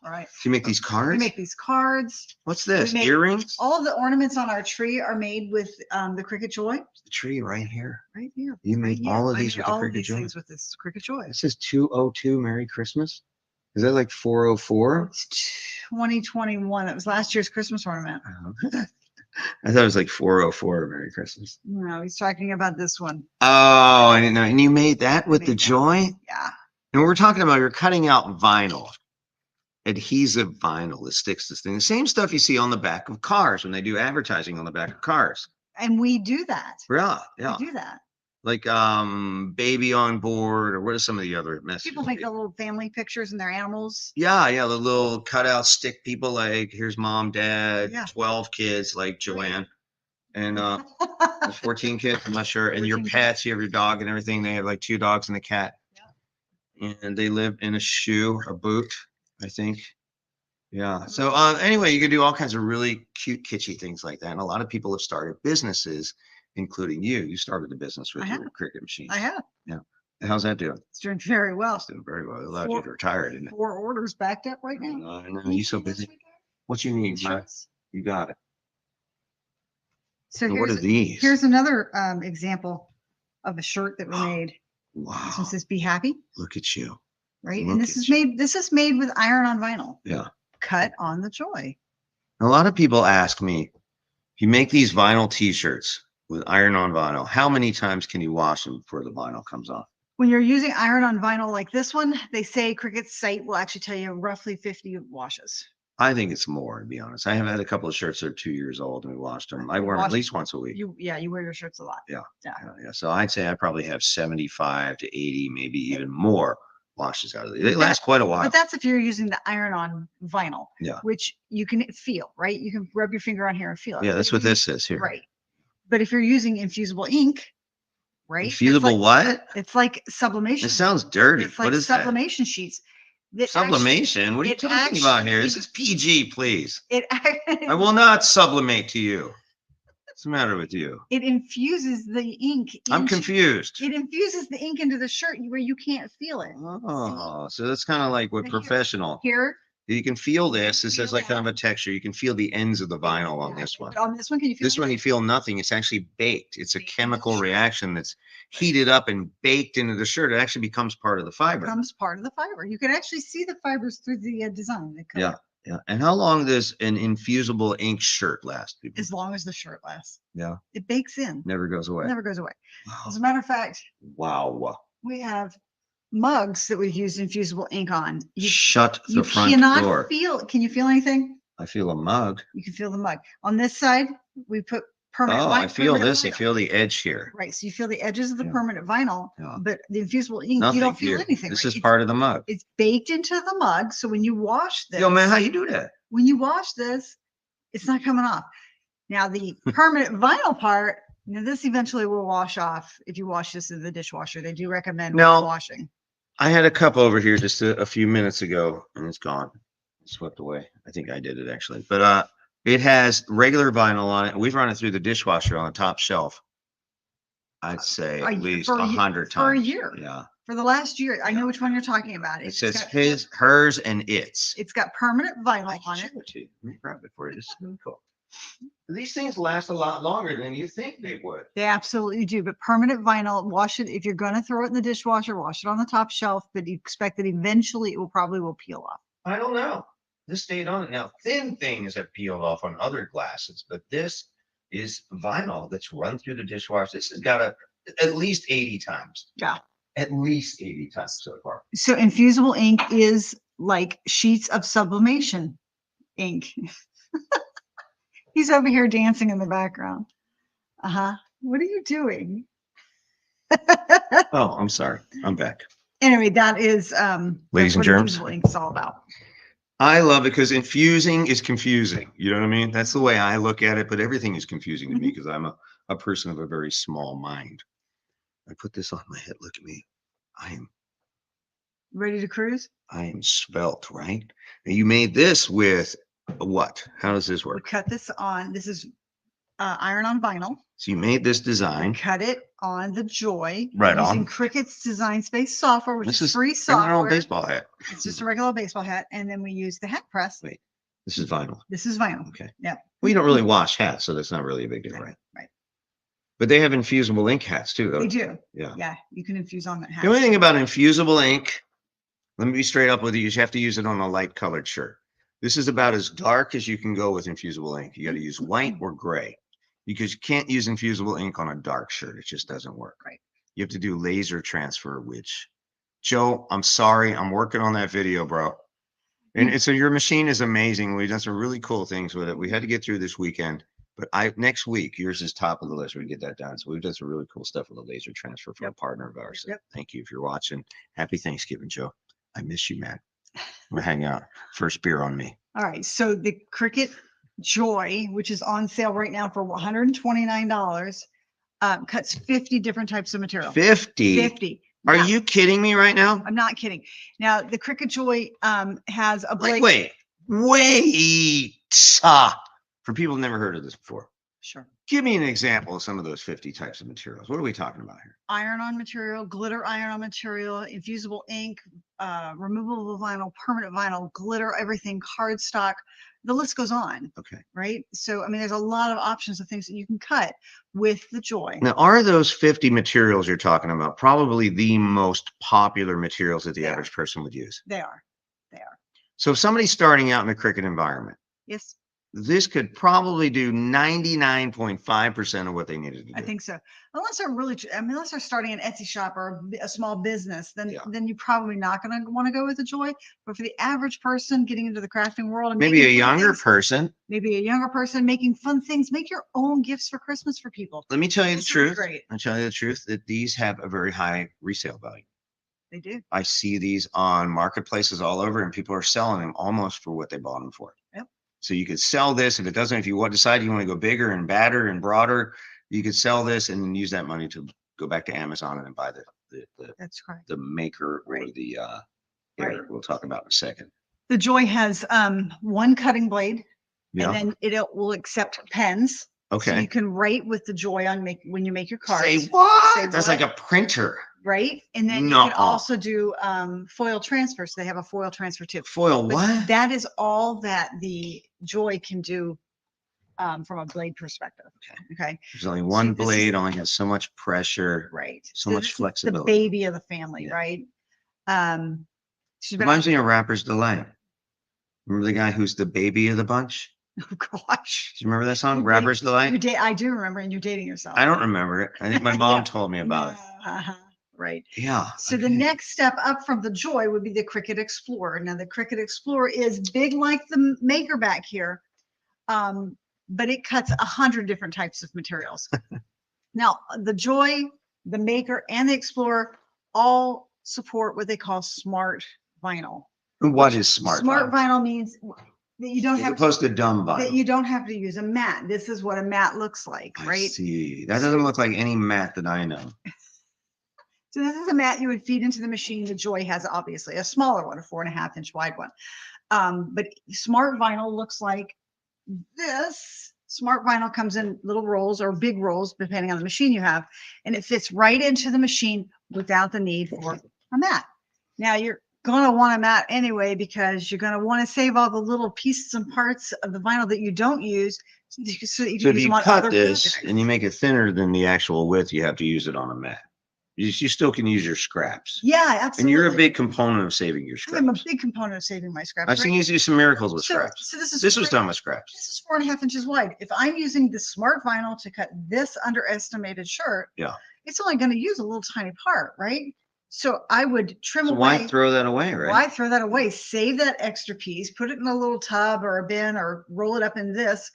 Right. Do you make these We cards? make these cards. What's this? make- Earrings? All of the ornaments on our tree are made with the Cricut Joy. The tree right here. Right here. You right made here. all of I these made with the all of Cricut these Joy? things with this Cricut Joy. It says 202 Merry Christmas. Is that like 404? It's 2021. That was last year's Christmas ornament. I thought it was like 404 Merry Christmas. No, he's talking about this one. Oh, I didn't know. And you made that with the Made that. Joy? Yeah. And we're talking about you're cutting out vinyl, adhesive vinyl that sticks to this thing. The same stuff you see on the back of cars when they do advertising on the back of cars. And we do that. Yeah, yeah. We do that. Like baby on board, or what are some of the other messages? People make the little family pictures and their animals. Yeah, yeah, the little cutout stick people like here's mom, dad, Yeah. 12 kids like Joanne. And there's 14 kids, I'm not sure. And your 14 pets, you have your dog and everything. They have like 2 dogs and a cat. And they live in a shoe, a boot, I think. Yeah. So anyway, you can do all kinds of really cute, kitschy things like that. And a lot of people have started businesses, including you. You started a business with I your have. Cricut machine. I have. How's that doing? It's doing very well. It's doing very well. It allowed you to retire, didn't it? 4 orders backed up right now. I know. You're so busy. What you need, man? Shirts. You got it. So And what are here's, these? here's another example of a shirt that we made. This Wow. one says "Be Happy," Look at you. right? Look And this at is you. made. This is made with iron on vinyl, Yeah. cut on the Joy. A lot of people ask me, if you make these vinyl t-shirts with iron on vinyl, how many times can you wash them before the vinyl comes off? When you're using iron on vinyl like this one, they say Cricut's site will actually tell you roughly 50 washes. I think it's more, to be honest. I have had a couple of shirts that are 2 years old and we washed them. I wear them at Wash- least once a week. You wear your shirts a lot. Yeah, so I'd say I probably have 75 to 80, maybe even more washes out of it. They last quite a while. But that's if you're using the iron on vinyl, Yeah. which you can feel, right? You can rub your finger on here and feel it. Yeah, But that's if what you- this says here. Right. But if you're using infusible ink, right? it's Infusible like- what? It's like sublimation. It sounds dirty. It's like What is that? sublimation sheets. that actually- Sublimation? What are you it talking about here? actually- This is PG, please. It I will not sublimate to you. What's the matter with you? it infuses the ink. I'm into- confused. It infuses the ink into the shirt where you can't feel it. Oh, so that's kind of like what Here. professional. Here, You can feel this. This has Feel like kind of a texture. You can feel the ends of the vinyl on this one. on this one, can you feel This it? one you feel nothing. It's actually baked. It's a Baked into the chemical shirt. reaction that's heated up and baked into the shirt. It actually becomes part of the fiber. becomes part of the fiber. You can actually see the fibers through the design. the color, Yeah. Yeah. And how long does an infusible ink shirt last? People? As long as the shirt lasts. Yeah. It bakes in. Never goes away. Never goes away. Wow. As a matter of fact, Wow. we have mugs that we've used infusible ink on. Shut You the front cannot door. feel. Can you feel anything? I feel a mug. You can feel the mug. On this side, we put permanent. Oh, I feel permanent this. I vinyl. feel the edge here. Right. So you feel the edges of the Yeah. permanent vinyl, Yeah. but the infusible ink, No, you don't thank feel you. anything. This right? is It's- part of the mug. It's baked into the mug. So when you wash this, Yo, man, how you do that? when you wash this, it's not coming off. Now the permanent vinyl part, this eventually will wash off if you wash this in the dishwasher. They do recommend No. washing. I had a cup over here just a few minutes ago, and it's gone. It's swept away. I think I did it actually, but it has regular vinyl on it. We've run it through the dishwasher on the top shelf. I'd say at least 100 times. For a year. Yeah. For the last year. I know which one you're talking about. It says his, hers, and its. It's got permanent vinyl I can on show it. it to you. Let me grab it for you. This is really cool. These things last a lot longer than you think they would. They absolutely do. But permanent vinyl, wash it. If you're going to throw it in the dishwasher, wash it on the top shelf, but you expect that eventually it will probably peel off. I don't know. This stayed on it. Now, thin things have peeled off on other glasses, but this is vinyl that's run through the dishwasher. This has got at least 80 times. Yeah. At least 80 times so far. So infusible ink is like sheets of sublimation ink. He's over here dancing in the background. What are you doing? Oh, I'm sorry. I'm back. Anyway, that is Ladies and what germs. infusible ink is all about. I love it because infusing is confusing. You know what I mean? That's the way I look at it, but everything is confusing to me because I'm a person of a very small mind. I put this on my head. Look at me. Ready to cruise? I am svelte, right? And you made this with what? How does this We work? cut this on. This is iron on vinyl. So you made this design. Cut it on the Joy. Right using on. Cricut's Design Space software, which This is is free bring your own software. baseball hat. It's just a regular baseball hat. And then we use the hat press. Wait, this is vinyl. This is vinyl. Okay. Yeah. Well, you don't really wash hats, so that's not really a big deal, right? Right. But they have infusible ink hats too. They Though. do. Yeah. Yeah. You can infuse on that hat. The only thing about infusible ink, let me be straight up with you, you have to use it on a light colored shirt. This is about as dark as you can go with infusible ink. You got to use white or gray because you can't use infusible ink on a dark shirt. It just doesn't work. Right. You have to do laser transfer, which, Joe, I'm sorry. I'm working on that video, bro. And so your machine is amazing. We've done some really cool things with it. We had to get through this weekend, but next week, yours is top of the list. We get that done. So we've done some really cool stuff with a laser transfer from a partner of ours. So thank you if you're watching. Happy Thanksgiving, Joe. I miss you, man. We'll hang out. First beer on me. All right. So the Cricut Joy, which is on sale right now for $129, cuts 50 different types of material. 50. 50. Are Now, you kidding me right now? I'm not kidding. Now the Cricut Joy has a blade. Wait. For people who've never heard of this before, Sure. give me an example of some of those 50 types of materials. What are we talking about here? Iron-on material, glitter iron-on material, infusible ink, removable vinyl, permanent vinyl, glitter, everything, cardstock. The list goes on. Okay. Right. So, I mean, there's a lot of options of things that you can cut with the Joy. Now, are those 50 materials you're talking about probably the most popular materials that the They are. average person would use? They are. They are. So if somebody's starting out in the Cricut environment, Yes, this could probably do 99.5% of what they needed to do. I think so. Unless they're really, unless they're starting an Etsy shop or a small business, then Yeah. then you're probably not going to want to go with the Joy. But for the average person getting into the crafting world, and Maybe a making fun younger things- person. maybe a younger person making fun things, make your own gifts for Christmas for people. Let me tell you the This would be truth. great. I'll tell you the truth that these have a very high resale value. They do. I see these on marketplaces all over, and people are selling them almost for what they bought them for. Yep. So you could sell this if it doesn't. If you decide you want to go bigger and badder and broader, you could sell this and then use that money to go back to Amazon and buy That's correct. the maker or Right. the Right. hair we'll talk about in a second. The Joy has one cutting blade, Yeah. and then it will accept pens. So Okay. you can write with the Joy on when you make your cards. Say what? Say That's what? like a printer. Right. And then you Nuh-uh. can also do foil transfer. So they have a foil transfer too. Foil But what? that is all that the Joy can do from a blade perspective. Okay. There's only one this is- blade, only has so much pressure. Right. So much this is flexibility. The baby of the family, Yeah. right? She's been Reminds me of Rapper's Delight. Remember the guy who's the baby of the bunch? oh gosh. Do you remember that song, You're Rapper's dating- Delight? I do remember, and you're dating yourself. I don't remember it. I think my mom Yeah. told me about it. Uh-huh. right? Yeah. So the okay. next step up from the Joy would be the Cricut Explorer. Now the Cricut Explorer is big like the Maker back here, but it cuts 100 different types of materials. Now the Joy, the Maker, and the Explorer all support what they call smart vinyl. What is smart? Smart vinyl means that you don't As have opposed to dumb that vinyl. you don't have to use a mat. This is what a mat looks like, I right? see. That doesn't look like any mat that I know. So this is a mat you would feed into the machine. The Joy has obviously a smaller one, a 4.5-inch wide one. But smart vinyl looks like this. Smart vinyl comes in little rolls or big rolls, depending on the machine you have, and it fits right into the machine without the need for a mat. Now you're going to want a mat anyway, because you're going to want to save all the little pieces and parts of the vinyl that you don't use, so that you So can if use you them on cut other this projects. and you make it thinner than the actual width, you have to use it on a mat. You still can use your scraps. Yeah, absolutely. And you're a big component of saving your I'm a scraps. big component of saving my scraps. I've seen you do some miracles with scraps. So this is This was done with scraps. This is 4.5 inches wide. If I'm using the smart vinyl to cut this underestimated shirt, Yeah. it's only going to use a little tiny part, right? So I would trim So away. why throw that away, right? Why throw that away? Save that extra piece, put it in a little tub or a bin, or roll it up in this,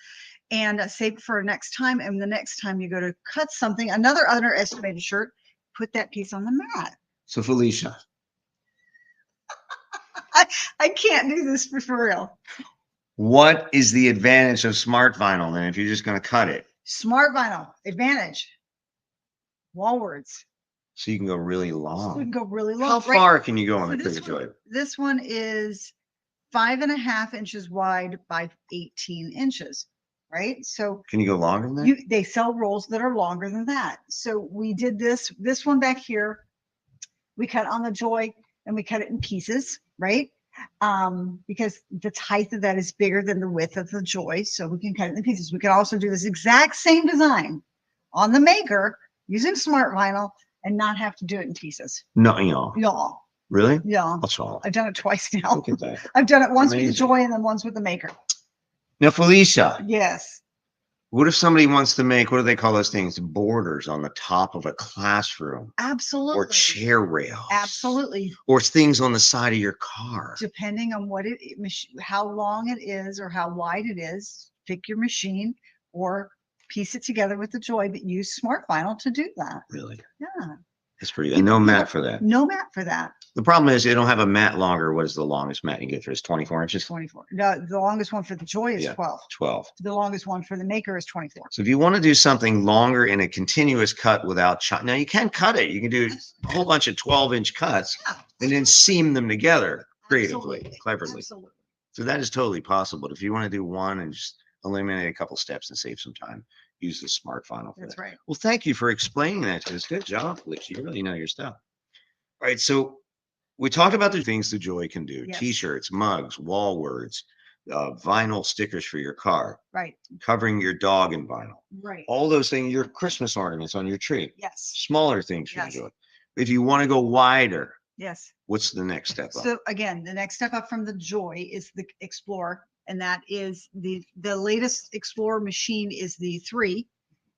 and save it for next time. And the next time you go to cut something, another underestimated shirt, put that piece on the mat. So Felicia, I can't do this for real. what is the advantage of smart vinyl then if you're just going to cut it? Smart vinyl advantage. Wall words. So you can go really We long. can go really long. How right? far can you go on So the this Cricut one- Joy? This one is 5.5 inches wide by 18 inches, right? So Can you go longer than that? they sell rolls that are longer than that. So we did this one back here. We cut on the Joy and we cut it in pieces, right? Because the height of that is bigger than the width of the Joy, so we can cut it in pieces. We can also do this exact same design on the Maker using smart vinyl and not have to do it in pieces. No, you know. Yeah, Really? yeah. That's all. I've done it twice now. Look at that. I've done it once with the Amazing. Joy and then once with the Maker. Now, Felicia, Yes. what if somebody wants to make, what do they call those things? Borders on the top of a classroom Absolutely. or chair rails. Absolutely. Or things on the side of your car. Depending on what how long it is or how wide it is, pick your machine or piece it together with the Joy, but use smart vinyl to do that. Really? Yeah. That's pretty good. And no mat for that. No mat for that. The problem is they don't have a mat longer. What is the longest mat you get for this? 24 inches? 24. No, the longest one for the Joy is Yeah. 12. 12. The longest one for the Maker is 24. So if you want to do something longer in a continuous cut without now you can cut it. You can do a whole bunch of 12-inch cuts Yeah. and then seam them together creatively, Absolutely. cleverly. Absolutely. So that is totally possible. If you want to do one and just eliminate a couple steps and save some time, use the smart vinyl for That's that. right. Well, thank you for explaining that to us. Good job, Felicia. You really know your stuff. All right. So we talked about the things the Joy can do: Yes. T-shirts, mugs, wall words, vinyl stickers for your car, Right. covering your dog in vinyl. Right. All those things, your Christmas ornaments on your tree, Yes. smaller things you Yes. enjoy. If you want to go wider, Yes. what's the next step up? So again, the next step up from the Joy is the Explorer, and that is the latest Explorer machine is the 3,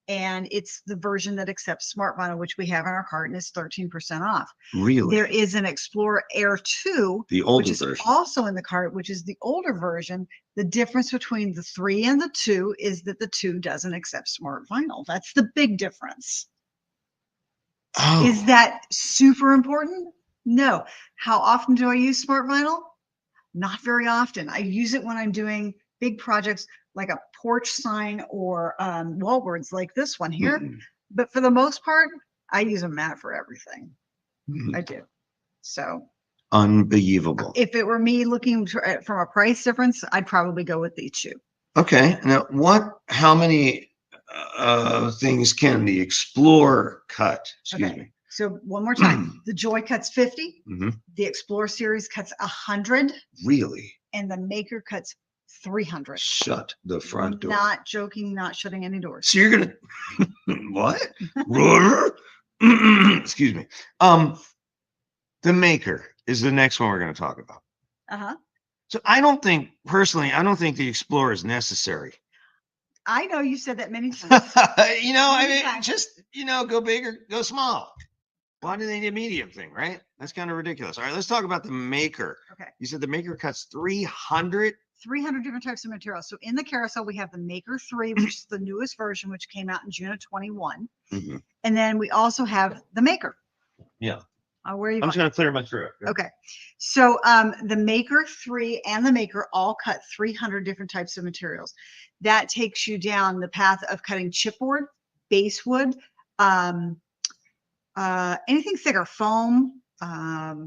and it's the version that accepts smart vinyl, which we have in our cart, and it's 13% off. Really? There is an Explorer Air 2, The older which is version. also in the cart, which is the older version. The difference between the 3 and the 2 is that the 2 doesn't accept smart vinyl. That's the big difference. Oh, Is that super important? No. How often do I use smart vinyl? Not very often. I use it when I'm doing big projects like a porch sign or wall words like this one here. mm-mm, But for the most part, I use a mat for everything. mm-mm. I do. So Unbelievable. if it were me looking from a price difference, I'd probably go with these 2. Okay. Now, how many things can the Explorer cut? Excuse Okay. me. So one more time, the Joy cuts 50, hmm the Explorer series cuts 100, Really? and the Maker cuts 300. Shut the front door. Not joking, not shutting any doors. So you're gonna what? Excuse me. The Maker is the next one we're going to talk about. Uh-huh. So personally, I don't think the Explorer is necessary. I know you said that many times. I Many mean, times. just go big or go small. Why do they need a medium thing, right? That's kind of ridiculous. All right, let's talk about the maker. Okay. You said the maker cuts 300. 300 different types of materials. So in the carousel, we have the Maker 3, which is the newest version, which came out in June of 21. Mhm. And then we also have the Maker. Yeah. Where are you I'm going? just going to clear my throat. Okay. So the Maker 3 and the Maker all cut 300 different types of materials. That takes you down the path of cutting chipboard, basewood, anything thicker, foam,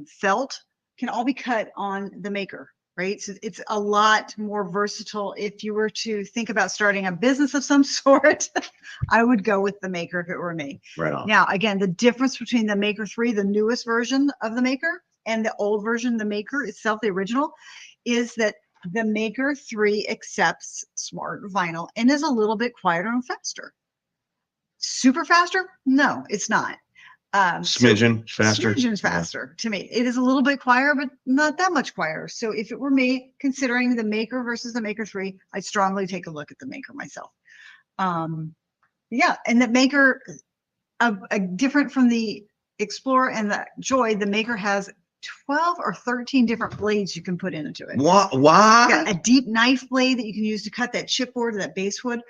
felt, can all be cut on the Maker, right? So it's a lot more versatile. If you were to think about starting a business of some sort, I would go with the Maker if it were me. Right on. Now, again, the difference between the Maker 3, the newest version of the Maker, and the old version, the Maker itself, the original, is that the Maker 3 accepts smart vinyl and is a little bit quieter and faster. Super faster? No, it's not. Smidgen faster. Smidgen's Yeah. faster to me. It is a little bit quieter, but not that much quieter. So if it were me, considering the Maker versus the Maker 3, I'd strongly take a look at the Maker myself. Yeah, and the Maker, different from the Explorer and the Joy, the Maker has 12 or 13 different blades you can put into it. What? It's got a deep knife blade that you can use to cut that chipboard or that basewood.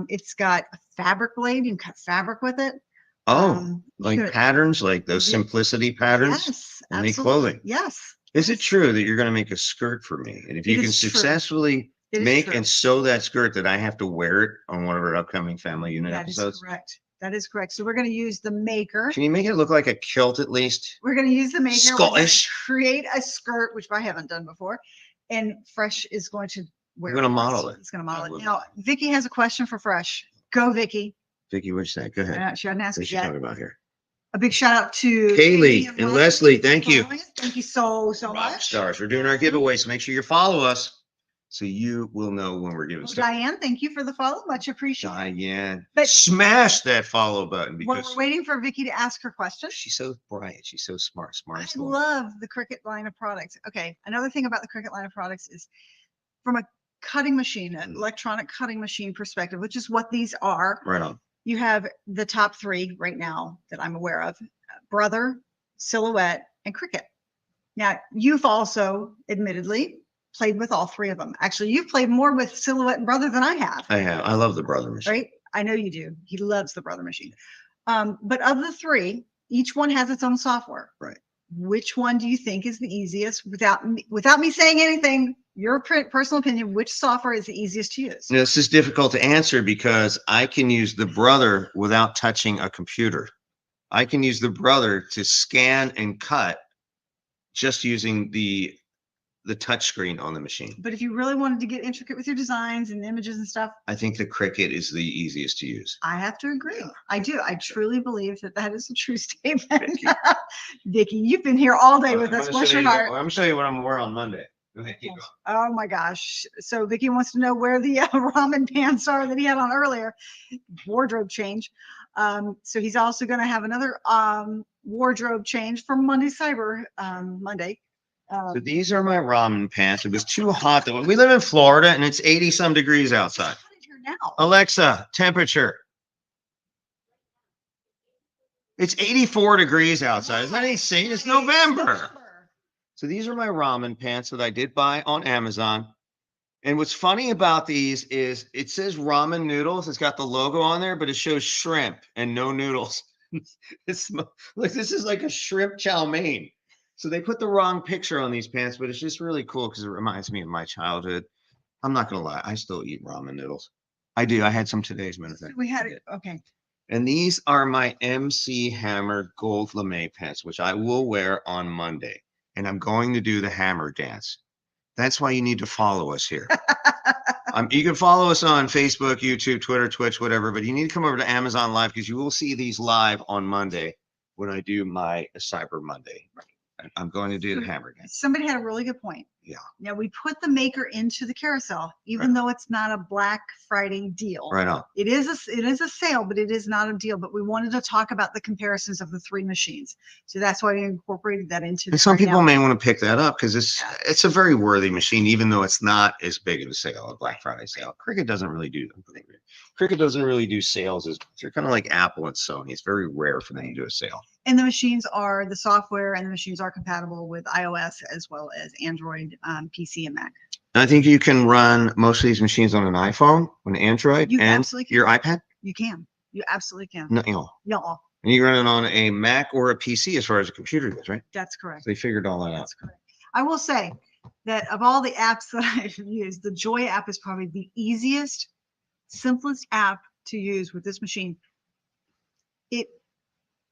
It's got a fabric blade. You can cut fabric with it. Oh, like good. patterns, like those Yeah. simplicity patterns. Yes, and make absolutely. clothing. Yes. Is it yes. true that you're going to make a skirt for me? And if It you can is true. successfully It is make true. and sew that skirt, that I have to wear it on one of our upcoming family unit That is episodes? correct. That is correct. So we're going to use the Maker. Can you make it look like a kilt at least? We're going to use the Maker. We're gonna Scottish. create a skirt, which I haven't done before. And Fresh is going to wear gonna for us. model it. He's going to model I it. will. Now, Vicky has a question for Fresh. Go, Vicky. Vicky, what's that? Go ahead. She hasn't asked What's it she yet. talking about here? A big shout out to Kaylee and Leslie, thank you. Thank you so Rock much. stars. We're doing our giveaway, so make sure you follow us so you will know when we're giving Oh, stuff. Diane, thank you for the follow. Much appreciated. Diane, But- smash that follow button While because we're waiting for Vicky to ask her question, she's so bright. She's so smart. I Smartest woman. love the Cricut line of products. Okay, another thing about the Cricut line of products is from a cutting machine, an electronic cutting machine perspective, which is what these are. Right on. You have the top 3 right now that I'm aware of: Brother, Silhouette, and Cricut. Now, you've also admittedly played with all 3 of them. Actually, you've played more with Silhouette and Brother than I have. I have. I love the brother machine. Right? I know you do. He loves the Brother machine. But of the 3, each one has its own software. Right. Which one do you think is the easiest? Without me saying anything, your personal opinion, which software is the easiest to use? This is difficult to answer because I can use the brother without touching a computer. I can use the brother to scan and cut just using the touch screen on the machine. But if you really wanted to get intricate with your designs and images and stuff, I think the Cricut is the easiest to use. I have to agree. I do. I truly believe that is a true statement. Vicky. Vicky, you've been here all day with I'm us. gonna Bless show your you- heart. I'm gonna show you what I'm gonna wear on Monday. Go ahead, keep going. Oh my gosh. So Vicky wants to know where the ramen pants are that he had on earlier. Wardrobe change. So he's also going to have another wardrobe change for Monday Cyber Monday. So these are my ramen pants. It was too hot though. We live in Florida and it's 80 some degrees outside. It's hot in here now. Alexa, temperature. It's 84 degrees outside. Is that insane? It's November. So these are my ramen pants that I did buy on Amazon. And what's funny about these is it says ramen noodles. It's got the logo on there, but it shows shrimp and no noodles. It's like this is like a shrimp chow mein. So they put the wrong picture on these pants, but it's just really cool because it reminds me of my childhood. I'm not gonna lie, I still eat ramen noodles. I do. I had some today, as a matter of fact. We had it. Okay. And these are my MC Hammer gold lame pants, which I will wear on Monday. And I'm going to do the hammer dance. That's why you need to follow us here. You can follow us on Facebook, YouTube, Twitter, Twitch, whatever, but you need to come over to Amazon Live because you will see these live on Monday when I do my Cyber Monday. I'm going to do the hammer dance. Somebody had a really good point. Yeah. Now we put the Maker into the carousel, even though it's not a Black Friday deal. Right on. It is a sale, but it is not a deal. But we wanted to talk about the comparisons of the 3 machines. So that's why we incorporated that into And some right people now. may want to pick that up because it's a very worthy machine, even though it's not as big of a sale, a Black Friday sale. Cricut doesn't really do them. Cricut doesn't really do sales as much. They're kind of like Apple and Sony. It's very rare for them to do a sale. And the machines are the software, and the machines are compatible with iOS as well as Android, PC, and Mac. And I think you can run most of these machines on an iPhone, an Android, You and absolutely can. your iPad. You can. You absolutely can. No, you know, Yeah, and you can run it on a Mac or a PC as far as a computer goes, right? that's correct. So they figured all that out. That's correct. I will say that of all the apps that I've used, the Joy app is probably the easiest, simplest app to use with this machine. It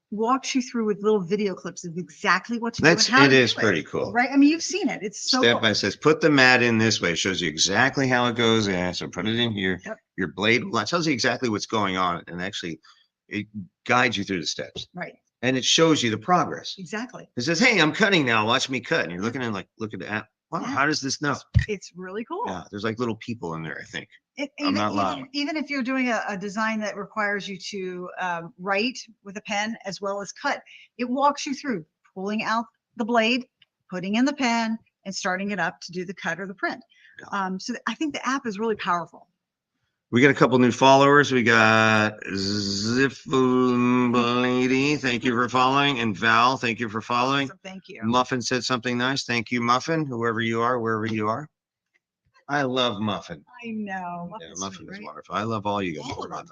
walks you through with little video clips of exactly what to do. That's And how it to is do pretty cool. right? I mean, you've seen it. It's so Step cool. by step. Put the mat in this way. It shows you exactly how it goes. Yeah, so put it in here. Yep. Your blade tells you exactly what's going on, and actually, it guides you through the steps, Right. and it shows you the progress. Exactly. It says, "Hey, I'm cutting now. Watch me cut." And you're looking at like, look at the app. Wow, Yeah. how does this know? It's really cool. Yeah, there's like little people in there. I think. Even, not lying. even if you're doing a design that requires you to write with a pen as well as cut, it walks you through pulling out the blade, putting in the pen, and starting it up to do the cut or the print. So I think the app is really powerful. We got a couple new followers. We got Lady, thank you for following, and Val, thank you for following. So thank you. Muffin said something nice. Thank you, Muffin, whoever you are, wherever you are. I love Muffin. I know. Yeah, Muffin's Muffin is great. wonderful. I love all you guys. All of them.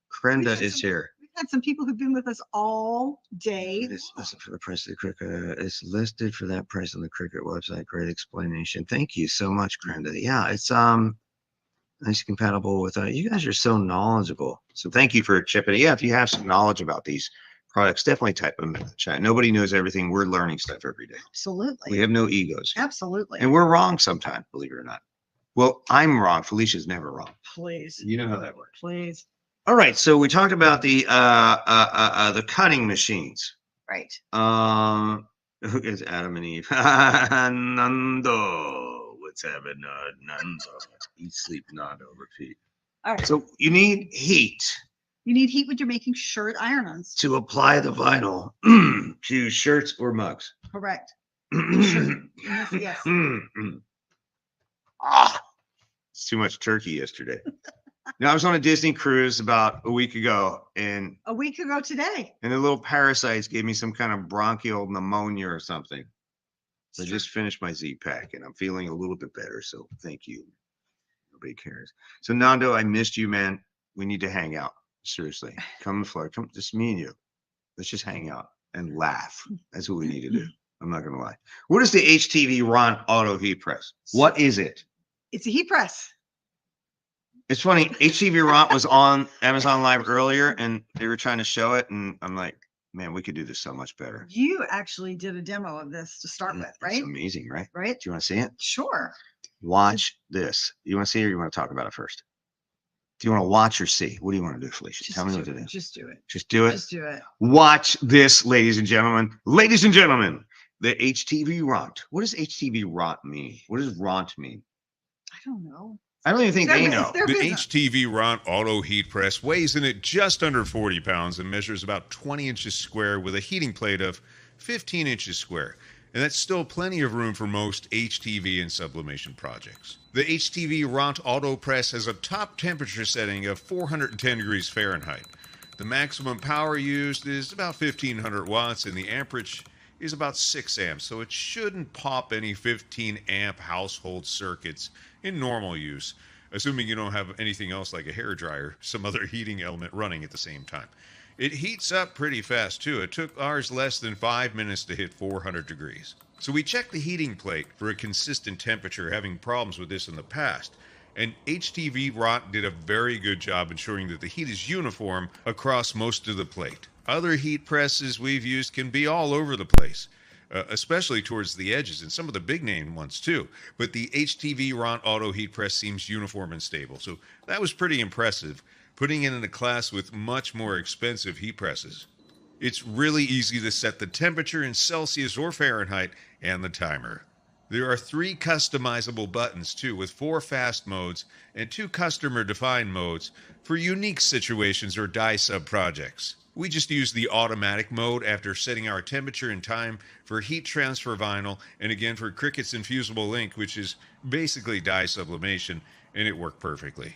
Crenda had is some- here. We've had some people who've been with us all day. It's listed for the price of the Cricut. It's listed for that price on the Cricut website. Great explanation. Thank you so much, Crenda. Yeah, it's nice compatible with you guys are so knowledgeable. So thank you for chipping it. Yeah, if you have some knowledge about these products, definitely type them in the chat. Nobody knows everything. We're learning stuff every day. Absolutely. We have no egos. Absolutely. And we're wrong sometimes, believe it or not. Well, I'm wrong. Felicia's never wrong. Please. You know how that works. Please. All right. So we talked about the cutting machines. Right. Who is Adam and Eve? Nando. What's happening? Nando. Eat, sleep, Nando. Repeat. All right. So you need heat You need heat when you're making shirt iron-ons. to apply the vinyl to shirts or mugs. Correct. Yes. Ah, it's too much turkey yesterday. Now I was on a Disney cruise about a week ago, and A week ago today. the little parasites gave me some kind of bronchial pneumonia or something. So I just finished my Z pack, and I'm feeling a little bit better. So thank you. Nobody cares. So Nando, I missed you, man. We need to hang out. Seriously, come to Florida. Come, just me and you. Let's just hang out and laugh. That's what we need to do. I'm not gonna lie. What is the HTV Ron Auto Heat Press? What is it? It's a heat press. It's funny. HTV Ron was on Amazon Live earlier, and they were trying to show it, and I'm like, man, we could do this so much better. You actually did a demo of this to start with, It's right? amazing, right? Right? Do you want to see it? Sure. Watch this. You want to see it, or you want to talk about it first? Do you want to watch or see? What do you want to do, Felicia? Just Tell me do what to it. do. Just do it. Just do it. Just do it. Watch this, ladies and gentlemen. Ladies and gentlemen, the HTV Ront. What does HTV Ront mean? What does Ront mean? I don't know. I don't even think they know. Their The business. HTV Ron Auto Heat Press weighs in at just under 40 pounds and measures about 20 inches square with a heating plate of 15 inches square. And that's still plenty of room for most HTV and sublimation projects. The HTV Ront Auto Press has a top temperature setting of 410 degrees Fahrenheit. The maximum power used is about 1500 watts and the amperage is about 6 amps, so it shouldn't pop any 15 amp household circuits in normal use, assuming you don't have anything else like a hairdryer, some other heating element running at the same time. It heats up pretty fast too. It took ours less than 5 minutes to hit 400 degrees. So we checked the heating plate for a consistent temperature, having problems with this in the past. And HTV Ront did a very good job ensuring that the heat is uniform across most of the plate. Other heat presses we've used can be all over the place, especially towards the edges, and some of the big name ones too. But the HTV Ront Auto Heat Press seems uniform and stable, so that was pretty impressive, putting it in a class with much more expensive heat presses. It's really easy to set the temperature in Celsius or Fahrenheit and the timer. There are 3 customizable buttons too, with 4 fast modes and 2 customer-defined modes for unique situations or die sub projects. We just use the automatic mode after setting our temperature and time for heat transfer vinyl, and again for Cricut's infusible ink, which is basically dye sublimation, and it worked perfectly.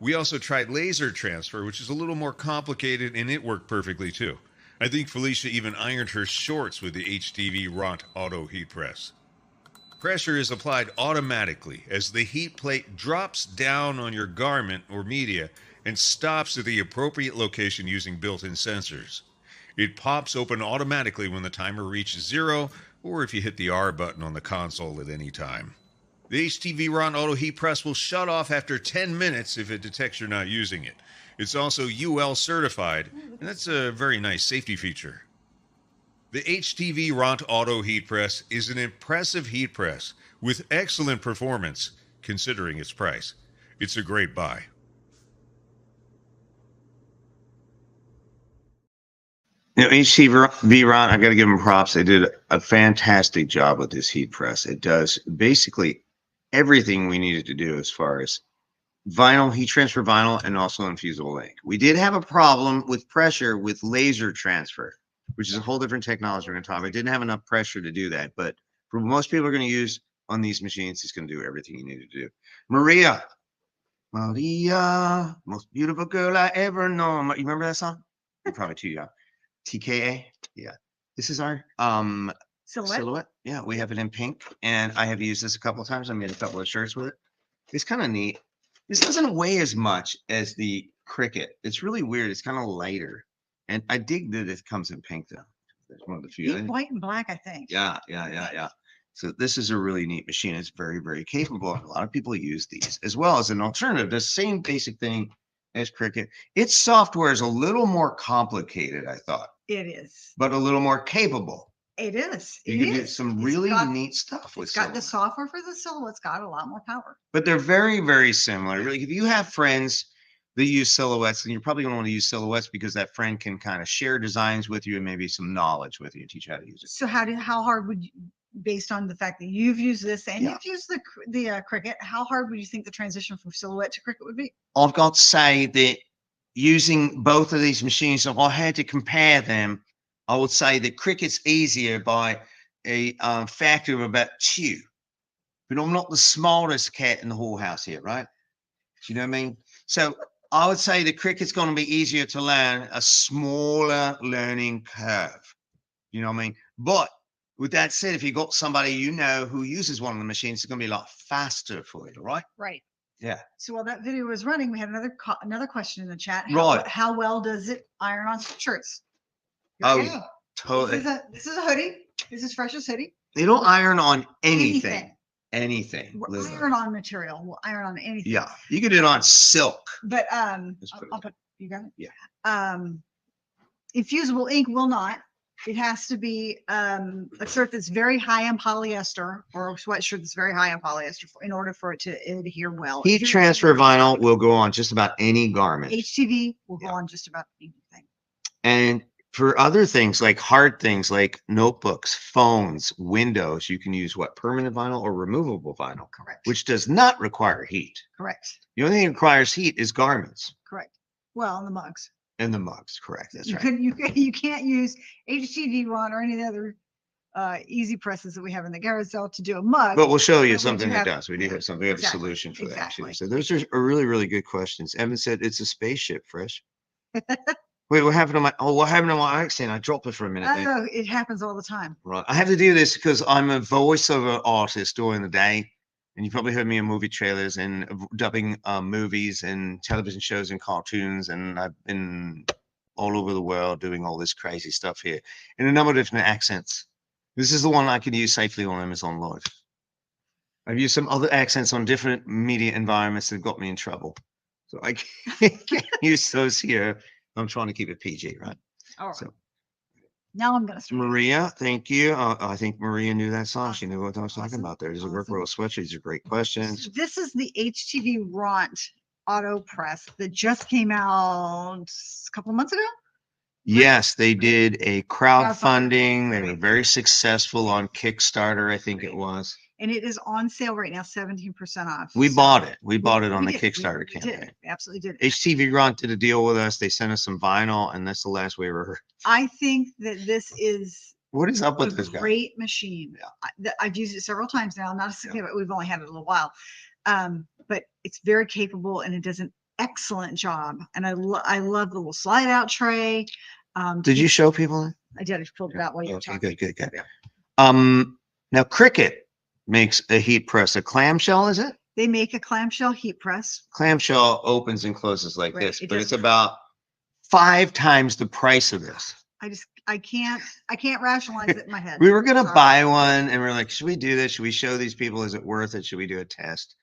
We also tried laser transfer, which is a little more complicated, and it worked perfectly too. I think Felicia even ironed her shorts with the HTV Ront Auto Heat Press. Pressure is applied automatically as the heat plate drops down on your garment or media and stops at the appropriate location using built-in sensors. It pops open automatically when the timer reaches 0 or if you hit the R button on the console at any time. The HTV Ront Auto Heat Press will shut off after 10 minutes if it detects you're not using it. It's also UL certified, and that's a very nice safety feature. The HTV Ront Auto Heat Press is an impressive heat press with excellent performance considering its price. It's a great buy. You know, HTV Ront, I got to give them props. They did a fantastic job with this heat press. It does basically everything we needed to do as far as vinyl, heat transfer vinyl, and also infusible ink. We did have a problem with pressure with laser transfer, which is a whole different technology we're going to talk about. It didn't have enough pressure to do that, but for most people are going to use on these machines, it's going to do everything you need to do. Maria, most beautiful girl I ever know. You remember that song? You're probably too young. TKA, yeah. This is our silhouette. Yeah, we have it in pink, and I have used this a couple of times. I made a couple of shirts with it. It's kind of neat. This doesn't weigh as much as the Cricut. It's really weird. It's kind of lighter, and I dig that it comes in pink though. That's one of the few. Pink, white, and black, I think. Yeah. So this is a really neat machine. It's very, very capable. A lot of people use these as well as an alternative. The same basic thing as Cricut. Its software is a little more complicated, I thought, It is. but a little more capable. It is. You It can do is. some It's really got- neat stuff with It's got the Silhouette. software for the silhouette. It's got a lot more power. But they're very, very similar. Really, if you have friends that use silhouettes, then you're probably going to want to use silhouettes because that friend can kind of share designs with you and maybe some knowledge with you, teach you how to use it. So how hard would you, based on the fact that you've used this and Yeah. you've used the Cricut, how hard would you think the transition from silhouette to Cricut would be? I've got to say that using both of these machines, if I had to compare them, I would say that Cricut's easier by a factor of about 2. But I'm not the smartest cat in the whole house here, right? Do you know what I mean? So I would say the Cricut's going to be easier to learn, a smaller learning curve. You know what I mean? But with that said, if you got somebody you know who uses one of the machines, it's going to be a lot faster for you, right? Right. Yeah. So while that video was running, we had another question in the chat. Right. How well does it iron on shirts? Oh, Here we go. totally. This is a hoodie. This is Fresh's hoodie. It'll iron on anything. We'll literally. iron on material. We'll iron on anything. Yeah, you can do it on silk. But Just put it I'll there. put you got it. Yeah. Infusible ink will not. It has to be a shirt that's very high in polyester or a sweatshirt that's very high in polyester in order for it to adhere well. Heat transfer vinyl will go on just about any garment. HTV will go Yeah. on just about anything. And for other things like hard things like notebooks, phones, windows, you can use what? Permanent vinyl or removable vinyl, Correct. which does not require heat. Correct. The only thing that requires heat is garments Correct. Well, and the mugs. and the mugs. Correct. That's You right. couldn't. You can't use HTV Run or any of the other easy presses that we have in the carousel to do a mug. But we'll show you But we something do that have- does. We do have something. We have Exactly, a solution for that exactly. too. So those are really, really good questions. Evan said it's a spaceship, Fresh. Wait, what happened to my? Oh, what happened to my accent? I dropped it for a minute. there. Oh, it happens all the time. Right. I have to do this because I'm a voiceover artist during the day. And you probably heard me in movie trailers and dubbing movies and television shows and cartoons. And I've been all over the world doing all this crazy stuff here in a number of different accents. This is the one I can use safely on Amazon Live. I've used some other accents on different media environments that got me in trouble. So I can't use those here. I'm trying to keep it PG, right? All right. So Now I'm gonna start. Maria, thank you. I think Maria knew that song. She knew what I was talking Awesome. about there. There's a Awesome. workroll sweatshirt. These are great questions. This is the HTV Ront auto press that just came out a couple of months ago. Yes, they did a crowdfunding. They were Right. very successful on Kickstarter, I think it was. And it is on sale right now, 17% off. We So bought it. We bought it on we the did. We Kickstarter did. campaign. We absolutely did. HTV Ront did a deal with us. They sent us some vinyl, and that's the last we ever heard. I think that this is What is up a with this guy? great machine. Yeah. I've used it several times now. Not a significant, we've only had it a little while. But it's very capable and it doesn't excellent job. And I love the little slide out tray. Did you show people that? I did. I pulled it out while you were Okay, talking. good. Yeah. Now Cricut makes a heat press, a clamshell, is it? They make a clamshell heat press. Clamshell opens and closes like Right, this, it but does. it's about 5 times the price of this. I can't rationalize it in my head. We were gonna Sorry. buy one, and we're like, should we do this? Should we show these people? Is it worth it? Should we do a test?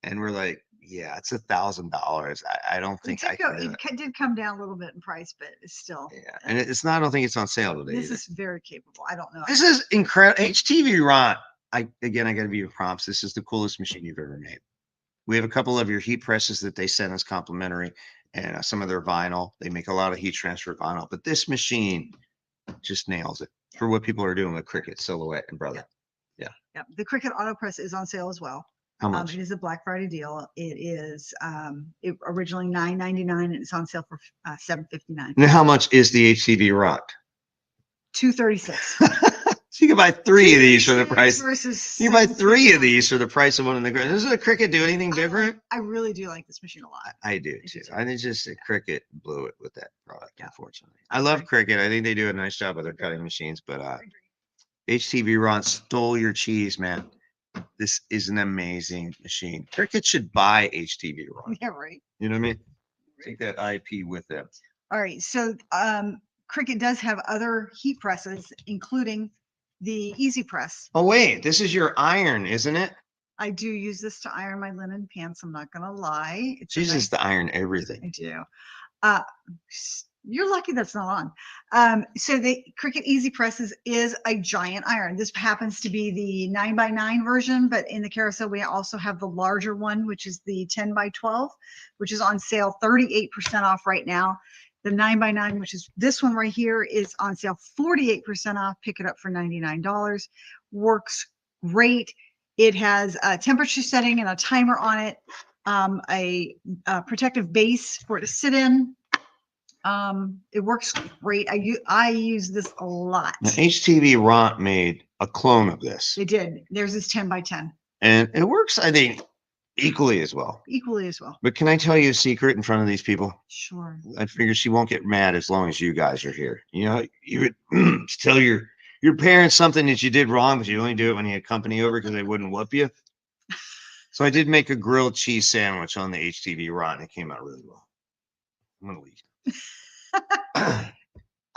And we're like, yeah, it's $1,000. I don't think I can do it. It did come down a little bit in price, but it's still. Yeah, and it's not. I don't think it's on sale today. This either. is very capable. I don't know. This is incredible. HTV Ron. I got to give you prompts. This is the coolest machine you've ever made. We have a couple of your heat presses that they sent us complimentary, and some of their vinyl. They make a lot of heat transfer vinyl, but this machine just nails it for what people are doing with Cricut, Silhouette, and Brother. Yeah. The Cricut AutoPress is on sale as well. How much? It is a Black Friday deal. It is originally $9.99 and it's on sale for $7.59. Now, how much is the HTV Ron? $236. So you can buy 3 of these for the price. Versus You can buy 3 of $7.59. these for the price of one in the ground. Does the Cricut do anything different? I really do like this machine a lot. I do do too. too. I think just that Cricut blew it with that product, Yeah. unfortunately. I love Cricut. I think they do a nice job with their cutting machines, but HTV Ron stole your cheese, man. This is an amazing machine. Cricut should buy HTV Ron. Yeah, right. You know what I mean? Take that IP with them. All right. So Cricut does have other heat presses, including the Easy Press. Oh, wait, this is your iron, isn't it? I do use this to iron my linen pants. I'm not gonna lie. It's a She nice- uses to iron everything. I do. You're lucky that's not on. So the Cricut Easy Presses is a giant iron. This happens to be the 9x9 version, but in the carousel, we also have the larger one, which is the 10x12, which is on sale 38% off right now. The 9x9, which is this one right here, is on sale 48% off. Pick it up for $99. Works great. It has a temperature setting and a timer on it, a protective base for it to sit in. It works great. I use this a lot. Now, HTV Ron made a clone of this, They did. Theirs is 10x10, and it works, I think, equally as well. equally as well. But can I tell you a secret in front of these people? Sure. I figure she won't get mad as long as you guys are here. You know, you would tell your parents something that you did wrong, but you only do it when you had company over because they wouldn't whoop you. So I did make a grilled cheese sandwich on the HTV Ron. It came out really well. I'm gonna leave.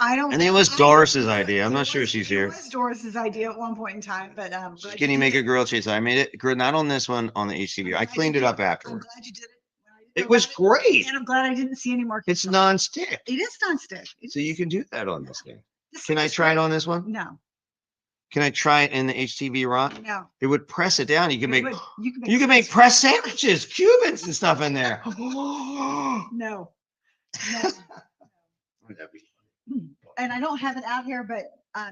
I don't. And it was Doris's idea. I'm not sure she's It here. was Doris's idea at one point in time, but glad Can you did make it. a grilled cheese? I made it not on this one, on the HTV. I Glad you cleaned it did up I'm afterward. glad you did it. when I It did was it. great. And I'm glad I didn't see any more. It's control. non-stick. It is nonstick. So you can do that on this thing. This Can I is try it great. on this one? No, Can I try it in the HTV Ron? no. It would press it down. You can make You can make press sandwiches, Cubans and stuff in there. No. And I don't have it out here, but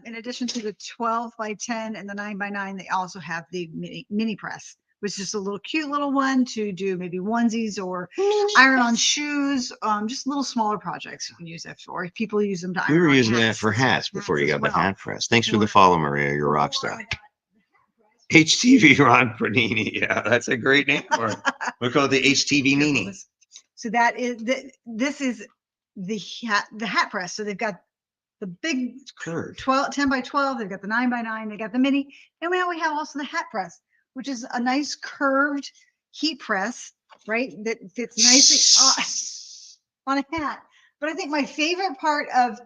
in addition to the 12x10 and the 9x9, they also have the mini press, which is just a little cute little one to do maybe onesies or iron on shoes, just little smaller projects you can use that for. People use them to iron We were on using that hats for hats before you as got the well. hat press. Thanks for the Before- follow, Maria. You're a rock Before star. I got HTV Ron Panini. Yeah, that's a great name for it. We call it the HTV Nini. So that is this is the hat press. So they've got the big It's curved. 10x12. They've got the 9x9. They got the mini, and now we have also the hat press, which is a nice curved heat press, right? That fits nicely on a hat. But I think my favorite part of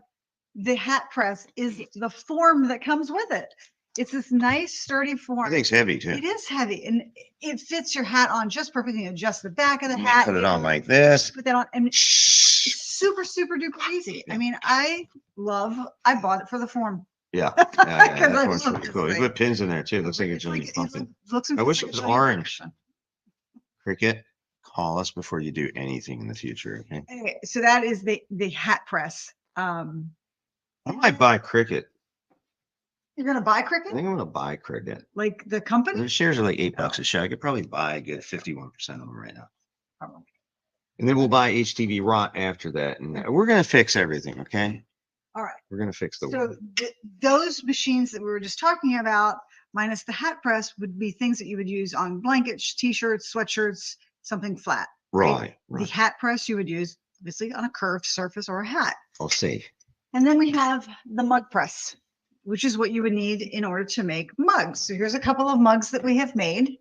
the hat press is the form that comes with it. It's this nice sturdy form. I think it's heavy too. It is heavy, and it fits your hat on just perfectly. You adjust the back of the You hat. put it you on know, like this. Put that on, and it's super, super duper easy. I mean, I bought it for the form. Yeah. Because That I one's love pretty this cool. You thing. put pins in there too. It looks like it's It's really it something. looks and I feels wish like it was a giant orange. person. Cricket, call us before you do anything in the future. Okay. Anyway, so that is the hat press. I might buy Cricket. You're gonna buy I Cricut, think I'm gonna buy Cricket. like the company? The shares are like $8 a share. I could probably buy, get 51% of them right now. Probably. And then we'll buy HTV Rot after that. And we're gonna fix everything, okay? All right. We're gonna fix the So world. those machines that we were just talking about, minus the hat press, would be things that you would use on blankets, t-shirts, sweatshirts, something flat. Right. The Right. hat press you would use obviously on a curved surface or a hat. I'll see. And then we have the mug press, which is what you would need in order to make mugs. So here's a couple of mugs that we have made.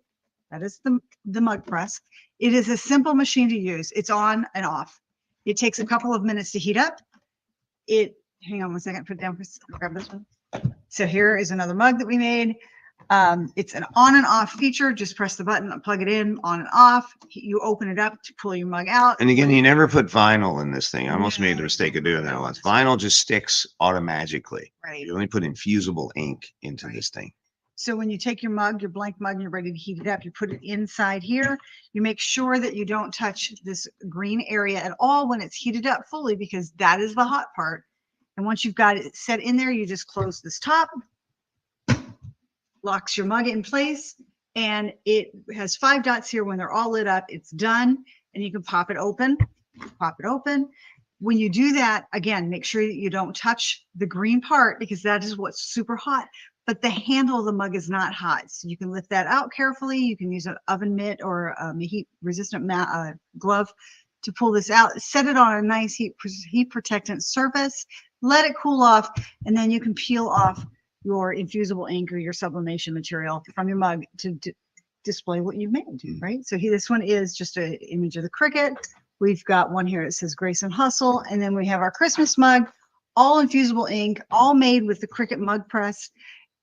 That is the mug press. It is a simple machine to use. It's on and off. It takes a couple of minutes to heat up. Hang on one second, put it down, grab this one. So here is another mug that we made. It's an on and off feature. Just press the button, plug it in, on and off. You open it up to pull your mug out. And again, you never put vinyl in this thing. I almost made the No, mistake of doing that no. once. Vinyl just sticks automatically. Right. You only put infusible ink into Right. this thing. So when you take your mug, your blank mug, and you're ready to heat it up, you put it inside here. You make sure that you don't touch this green area at all when it's heated up fully, because that is the hot part. And once you've got it set in there, you just close this top, locks your mug in place, and it has 5 dots here. When they're all lit up, it's done, and you can pop it open. Pop it open. When you do that, again, make sure that you don't touch the green part, because that is what's super hot. But the handle of the mug is not hot. So you can lift that out carefully. You can use an oven mitt or a heat resistant glove to pull this out. Set it on a nice heat protectant surface. Let it cool off, and then you can peel off your infusible ink or your sublimation material from your mug to display what you've made, right? So this one is just an image of the Cricut. We've got one here that says Grace and Hustle, and then we have our Christmas mug, all infusible ink, all made with the Cricut mug press.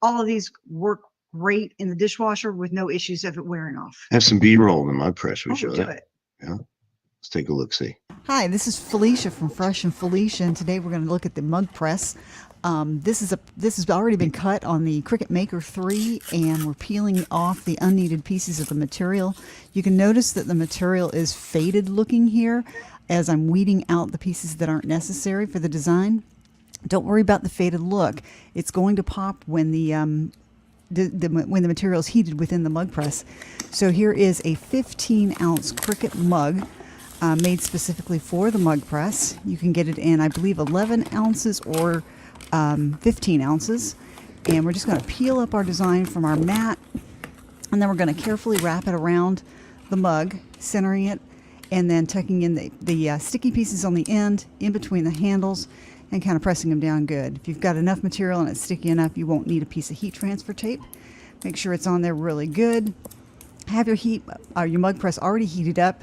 All of these work great in the dishwasher with no issues of it wearing off. Have some B-roll in the mug press. We Oh, show do that. it. Yeah. Let's take a look. See. Hi, this is Felicia from Fresh and Felicia, and today we're going to look at the mug press. This has already been cut on the Cricut Maker 3, and we're peeling off the unneeded pieces of the material. You can notice that the material is faded looking here as I'm weeding out the pieces that aren't necessary for the design. Don't worry about the faded look. It's going to pop when when the material is heated within the mug press. So here is a 15-ounce Cricut mug made specifically for the mug press. You can get it in, I believe, 11 ounces or 15 ounces. And we're just going to peel up our design from our mat, and then we're going to carefully wrap it around the mug, centering it, and then tucking in the sticky pieces on the end, in between the handles, and kind of pressing them down good. If you've got enough material and it's sticky enough, you won't need a piece of heat transfer tape. Make sure it's on there really good. Have your mug press already heated up,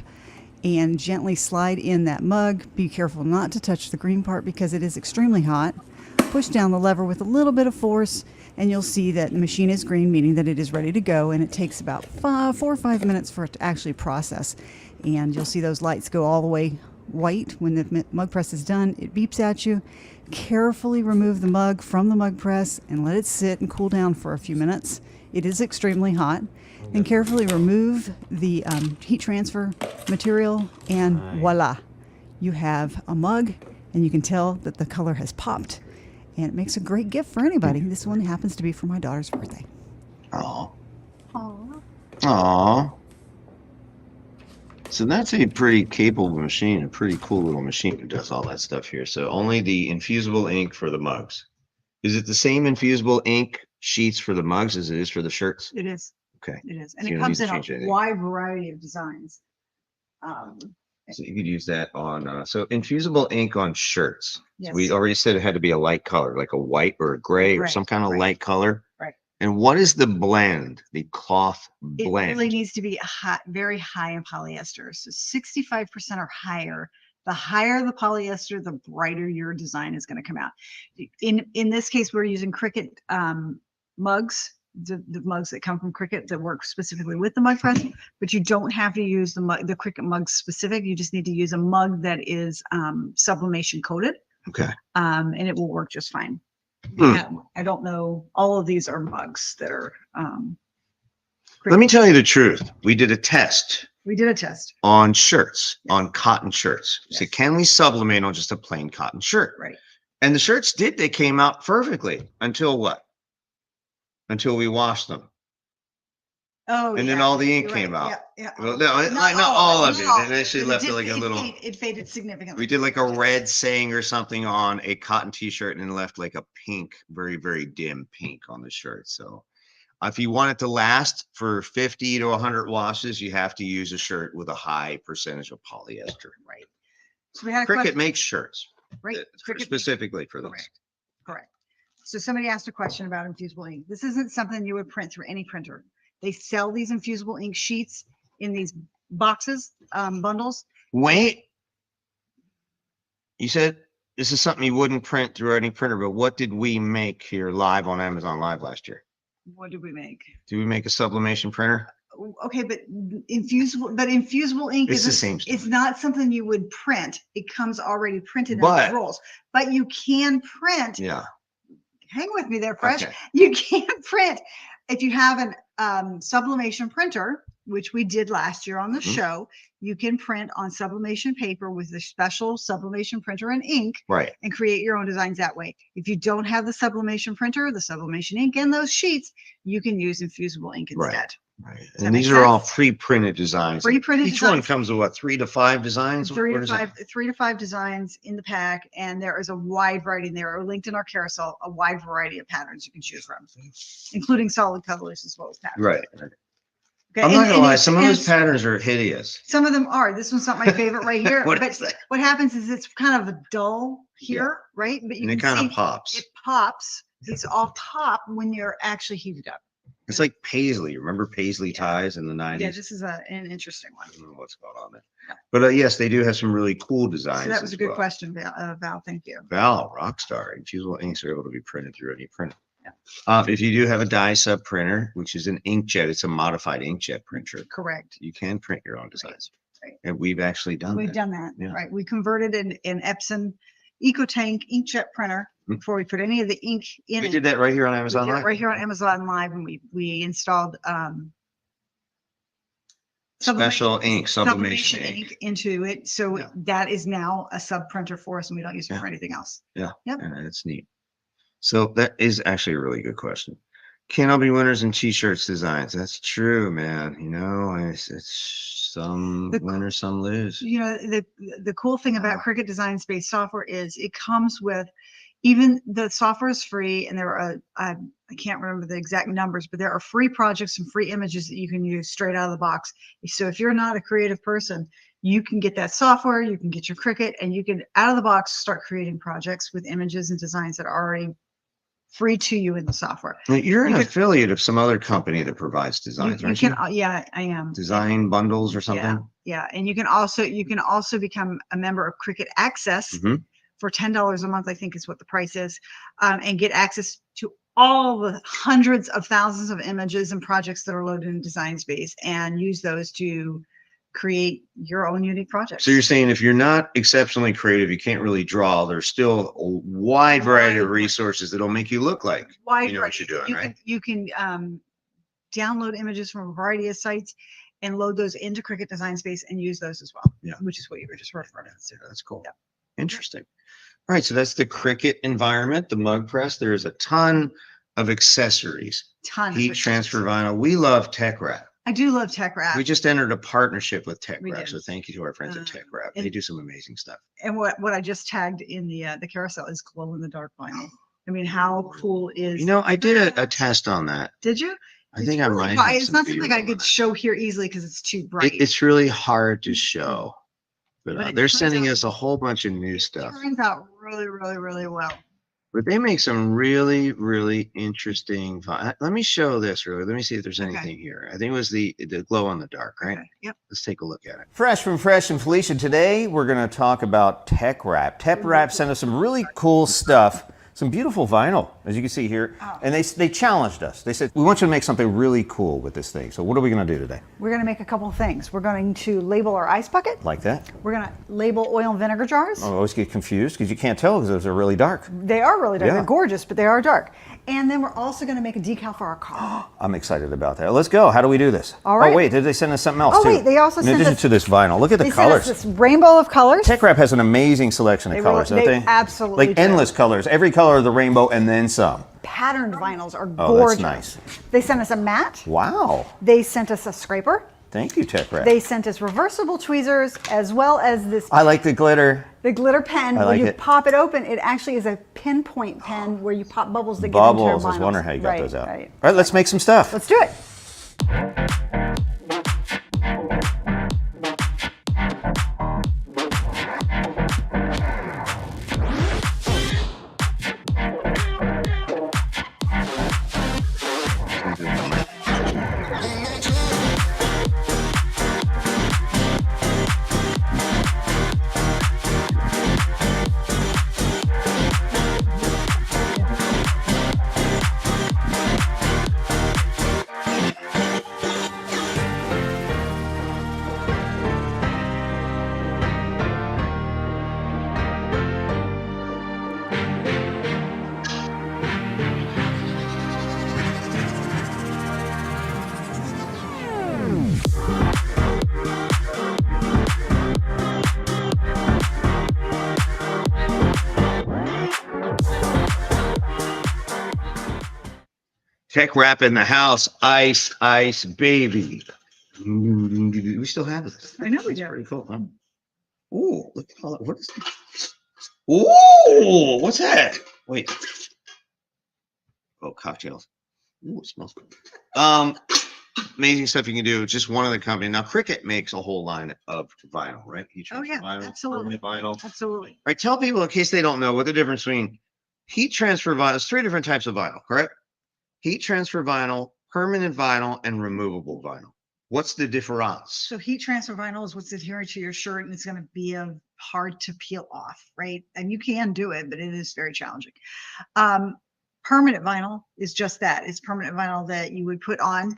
and gently slide in that mug. Be careful not to touch the green part because it is extremely hot. Push down the lever with a little bit of force, and you'll see that the machine is green, meaning that it is ready to go, and it takes about 4 or 5 minutes for it to actually process. And you'll see those lights go all the way white when the mug press is done. It beeps at you. Carefully remove the mug from the mug press and let it sit and cool down for a few minutes. It is extremely hot. And carefully remove the heat transfer material, and voila, you have a mug, and you can tell that the color has popped, and it makes a great gift for anybody. This one happens to be for my daughter's birthday. Aw. Aw. Aw. So that's a pretty capable machine, a pretty cool little machine that does all that stuff here. So only the infusible ink for the mugs. Is it the same infusible ink sheets for the mugs as it is for the shirts? It is. Okay. It is. So And you it don't comes need in to a change anything. wide variety of designs. So you could use that on, so infusible ink on shirts. So Yes. we already said it had to be a light color, like a white or a gray or Gray, some kind of right. light color. Right. And what is the blend, the cloth It blend? really needs to be very high in polyester. So 65% or higher. The higher the polyester, the brighter your design is going to come out. In this case, we're using Cricut mugs, the mugs that come from Cricut that work specifically with the mug press, but you don't have to use the Cricut mug specific. You just need to use a mug that is sublimation coated, Okay. and it will work just fine. Hmm. Yeah, I don't know. All of these are mugs that are. Let me tell you the truth. We did a test We did a test. on shirts, Yes. on cotton shirts. So Yes. can we sublimate on just a plain cotton shirt? Right. And the shirts they came out perfectly until what? Until we washed them. Oh, And then yeah, all the ink you're came right. out. Yeah, yeah. Well, no, like, not all of it. all It actually but left did- like a little. It faded significantly. We did like a red saying or something on a cotton t-shirt and left like a pink, very, very dim pink on the shirt. So If you want it to last for 50 to 100 washes, you have to use a shirt with a high percentage of polyester. Right. So we had a Cricut question. makes shirts Right. Cricut specifically for this. Correct. Correct. So somebody asked a question about infusible ink. This isn't something you would print through any printer. They sell these infusible ink sheets in these boxes, bundles. Wait, you said this is something you wouldn't print through any printer, but what did we make here live on Amazon Live last year? What did we make? Did we make a sublimation printer? Okay, but infusible ink It's is the same stuff. It's not something you would print. It comes already printed But- in rolls. But you can print. Yeah. Hang with me there, Fresh. Okay. You can print if you have an sublimation printer, which we did last year on the Mhm. show. You can print on sublimation paper with a special sublimation printer and ink Right. and create your own designs that way. If you don't have the sublimation printer, the sublimation ink, and those sheets, you can use infusible ink Right. instead. Right. that And these make are all sense? pre-printed designs. Pre-printed Each one designs. comes with what, 3 to 5 designs? Three What to is it? five, 3 to 5 designs in the pack, and there is a wide variety. There are linked in our carousel, a wide variety of patterns you can choose from, including solid colors as well as patterns. Right. Okay, I'm not and gonna lie, it's- some of and those it's- patterns are hideous. Some of them are. This one's not my favorite right here. What but is that? what happens is it's kind of a dull here, right? But you And it can kind see of pops. it pops. These all pop when you're actually heated up. It's like paisley. Remember paisley Yeah. ties in the 90s? Yeah, this is an interesting one. I don't know what's going on there. But yes, they do have some really cool designs. So that was as a good well. question, Val. Thank you. Val, Rockstar, infusible inks are able to be printed through any printer. Yeah. If you do have a dye sub printer, which is an inkjet, it's a modified inkjet printer. Correct. You can print your own designs. Right. And we've actually done We've that. done that, Yeah. right? We converted an Epson EcoTank inkjet printer Hmm. before we put any of the ink in We it. did that right here on We Amazon did it Live. right here on Amazon Live, and we installed Special ink, sublimation ink. into it. So Yeah. that is now a sub printer for us, and we don't use it Yeah. for anything else. Yeah, Yep. and it's neat. So that is actually a really good question. Can all be winners in t-shirts designs? That's true, man. You know, it's some The- winners, some lose. You know, the cool thing about Ah. Cricut Design Space software is it comes with, even the software is free, and there are I can't remember the exact numbers, but there are free projects and free images that you can use straight out of the box. So if you're not a creative person, you can get that software, you can get your Cricut, and you can out of the box start creating projects with images and designs that are already free to you in the software. Now, you're an You could- affiliate of some other company that provides designs, You aren't can, you? yeah, I am. Design bundles or something? Yeah, and you can also become a member of Cricut Access Mhm. for $10 a month, I think is what the price is, and get access to all the hundreds of thousands of images and projects that are loaded in Design Space, and use those to create your own unique projects. So you're saying if you're not exceptionally creative, you can't really draw, there's still a wide variety of Wide variety. resources that'll make you look like Wide you know what you're variety. doing, right? You can download images from a variety of sites and load those into Cricut Design Space and use those as well. Yeah. Which is what you were just referring to. That's cool. Yeah. Interesting. All right, so that's the Cricut environment, the mug press. There's a ton of accessories. Ton. of Heat accessories. transfer vinyl. We love Tech Wrap. I do love Tech Wrap. We just entered a partnership with Tech We Wrap, did. so thank you to our friends at Tech Wrap. and- They do some amazing stuff. And what I just tagged in the carousel is glow in the dark vinyl. I mean, how cool is? You know, I did a test on that. Did you? I think I might. bright. have It's some not something I B-roll on could that. show here easily because it's too bright. It's really hard to show, but But it they're turns sending out- us a whole bunch of new stuff. Turns out really, really, really well. But they make some really, really interesting. Let me show this really. Let me see if there's Okay. anything here. I think it was the glow in the dark, right? Okay. Yep. Let's take a look at it. Fresh from Fresh and Felicia. Today we're going to talk about Tech Wrap. Tech Wrap sent us some really cool stuff, some beautiful vinyl, as you can see here. And they challenged us. They said, we want you to make something really cool with this thing. So what are we going to do today? We're going to make a couple of things. We're going to label our ice bucket. Like that? We're going to label oil and vinegar jars. I always get confused because you can't tell because those are really dark. They are really dark. Yeah. They're gorgeous, but they are dark. And then we're also going to make a decal for our car. I'm excited about that. Let's go. How do we do this? All right. Oh, wait, did they send us something else Oh, too? wait, they also In sent addition us- to this vinyl, look at the They sent us colors. this rainbow of colors. Tech Wrap has an amazing selection of They colors, really- don't they they? absolutely Like do. endless colors, every color of the rainbow and then some. Patterned vinyls are Oh, that's gorgeous. nice. They sent us a mat. Wow. They sent us a scraper. Thank you, Tech Wrap. They sent us reversible tweezers as well as this I like the glitter. the glitter pen. I When like you it. pop it open, it actually is a pinpoint pen where you pop bubbles that Bubbles. get I into was your vinyls. wondering how you got Right, those out. right. All right, let's make some stuff. Let's do it. Tech Wrap in the house. Ice, ice, baby. We still have this. I know we It's do. pretty cool. Huh? Ooh, look at all that. What is that? Ooh, what's that? Wait. Oh, cocktails. Ooh, it smells good. Amazing stuff you can do. Just one of the company. Now, Cricut makes a whole line of vinyl, right? Heat Oh, transfer yeah, vinyl, absolutely. permanent vinyl. Absolutely. Right. Tell people in case they don't know what the difference between heat transfer vinyl. There's 3 different types of vinyl, correct? Heat transfer vinyl, permanent vinyl, and removable vinyl. What's the difference? So heat transfer vinyl is what's adhering to your shirt and it's going to be hard to peel off, right? And you can do it, but it is very challenging. Permanent vinyl is just that. It's permanent vinyl that you would put on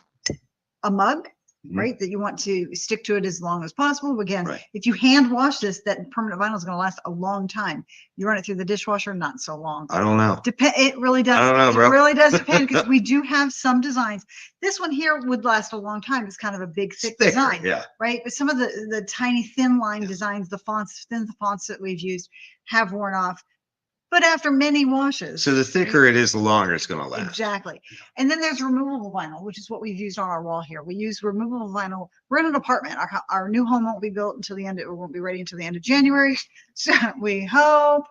a mug, Mhm. right? That you want to stick to it as long as possible. Again, Right. if you hand wash this, that permanent vinyl is going to last a long time. You run it through the dishwasher, not so long. I don't know. It really does. I don't know, bro. It really does depend because we do have some designs. This one here would last a long time. It's kind of a big, thick Thicker, design, yeah. right? But some of the tiny, thin line designs, the fonts that we've used have worn off. But after many washes. So the thicker it is, the longer it's going to last. Exactly. And then there's removable vinyl, which is what we've used on our wall here. We use removable vinyl. We're in an apartment. Our new home won't be built until the end. It won't be ready until the end of January. So we hope.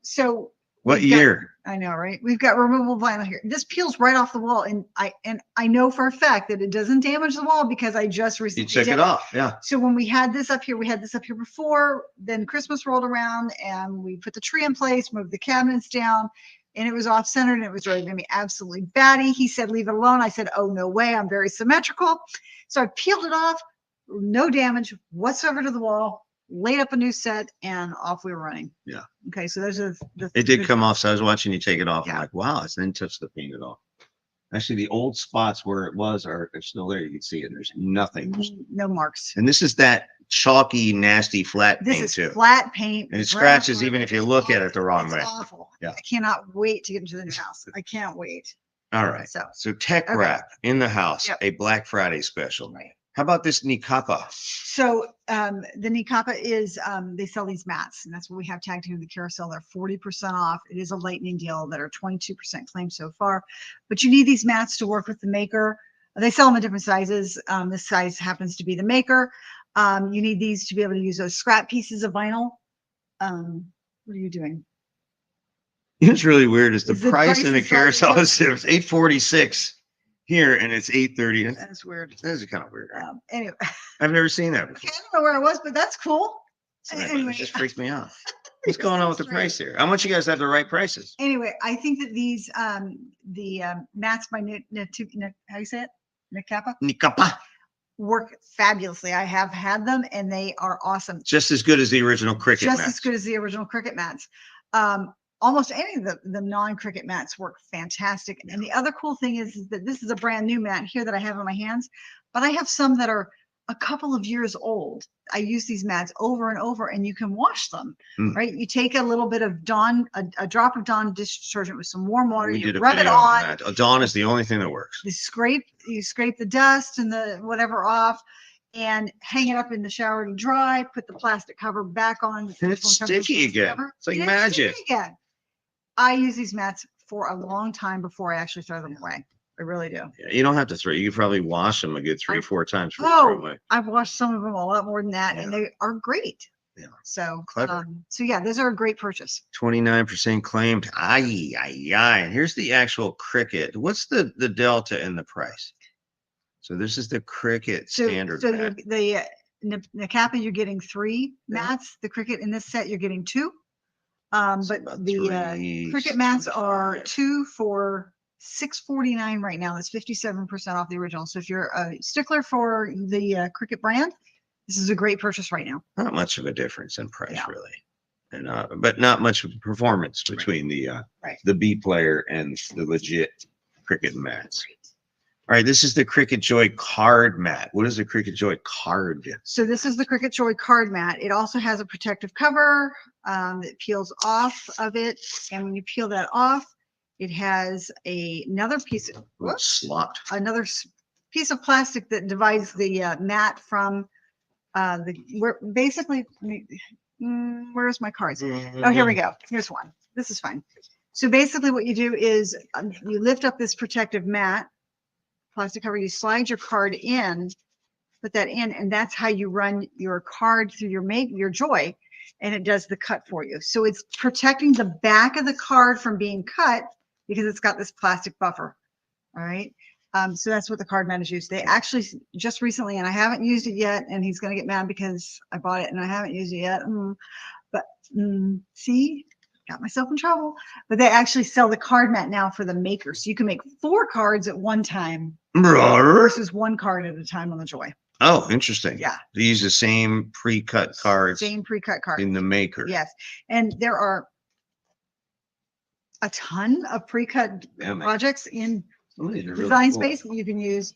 So What we've got- year? I know, right? We've got removable vinyl here. This peels right off the wall, and I know for a fact that it doesn't damage the wall because I just You recently check did it off. Yeah. So when we had this up here before, then Christmas rolled around and we put the tree in place, moved the cabinets down, and it was off centered and it was ready to be absolutely batty. He said, leave it alone. I said, oh, no way. I'm very symmetrical. So I peeled it off, no damage whatsoever to the wall, laid up a new set, and off we were running. Yeah. Okay. So those are the. It did come off. So I was watching you take it off. I'm Yeah. like, wow, it's then touch the paint at all. Actually, the old spots where it was are still there. You can see it. There's nothing. No marks. And this is that chalky, nasty, flat This paint is too. flat paint. And it brown scratches color. even if you look at it the wrong It's way. awful. Yeah. I cannot wait to get into the new house. I can't wait. All right. So, Tech Okay. Wrap in the house, Yep. a Black Friday special. right. How about this Nikapa? So the Nikapa is they sell these mats, and that's what we have tagged here in the carousel. They're 40% off. It is a lightning deal that are 22% claimed so far. But you need these mats to work with the maker. They sell them in different sizes. This size happens to be the maker. You need these to be able to use those scrap pieces of vinyl. What are you doing? It's really weird. Is the Is the price in the price carousel is is $846 here and it's $830. That's weird. That is kind of weird. Right? Anyway, I I've never seen that before. don't know where I was, but that's cool. It just freaks me out. What's going on with the price here? How much you guys have the right prices? Anyway, I think that these the mats by how do you say it? Nikapa Nikapa. work fabulously. I have had them and they are awesome. Just as good as the original Cricut Just mats. as good as the original Cricut mats. Almost any of the non-Cricut mats work fantastic. And the other cool thing is that this is a brand new mat here that I have on my hands, but I have some that are a couple of years old. I use these mats over and over and you can wash them, right? You take a little bit of Dawn, a drop of Dawn dish detergent with some warm water, We you did a rub it video on, that. Dawn is the only thing that works. you scrape the dust and the whatever off and hang it up in the shower to dry, put the plastic cover back on. And it's sticky again. It's like magic. Again. I use these mats for a long time before I actually throw them away. I really do. Yeah, you don't have to throw. You could probably wash them a good 3 or 4 times before you throw 'em Oh, away. I've watched some of them a lot more than that, and Yeah. they are great. Yeah. So, Clever. so yeah, those are a great purchase. 29% claimed. Aye, aye, aye. And here's the actual Cricut. What's the delta in the price? So this is the Cricut So, standard so mat. the Nakapa, you're getting 3 Yeah. mats. The Cricut in this set, you're getting 2. So But about the 3, Cricut mats are 2 for $6.49 right now. That's 57% off the original. So if you're a stickler for the Cricut brand, this is a great purchase right now. not much of a difference in price, Yeah. really. And but not much of a performance between Right. the B player and the legit Cricut mats. All right, this is the Cricut Joy card mat. What is the Cricut Joy card? So this is the Cricut Joy card mat. It also has a protective cover that peels off of it. And when you peel that off, it has another piece of, Little slot. another piece of plastic that divides the mat from where basically, where's my cards? Oh, here we go. Here's one. This is fine. So basically what you do is you lift up this protective mat, plastic cover, you slide your card in, put that in, and that's how you run your card through your Joy, and it does the cut for you. So it's protecting the back of the card from being cut because it's got this plastic buffer. All right. So that's what the card mat is used. They actually just recently, and I haven't used it yet, and he's going to get mad because I bought it and I haven't used it yet. But see, got myself in trouble. But they actually sell the card mat now for the maker. So you can make 4 cards at one time versus 1 card at a time on the Joy. Oh, interesting. Yeah. They use the same pre-cut cards Same pre-cut card. in the maker. Yes. And there are a ton of pre-cut Yeah, man. projects in Some of these are really design cool. space that you can use.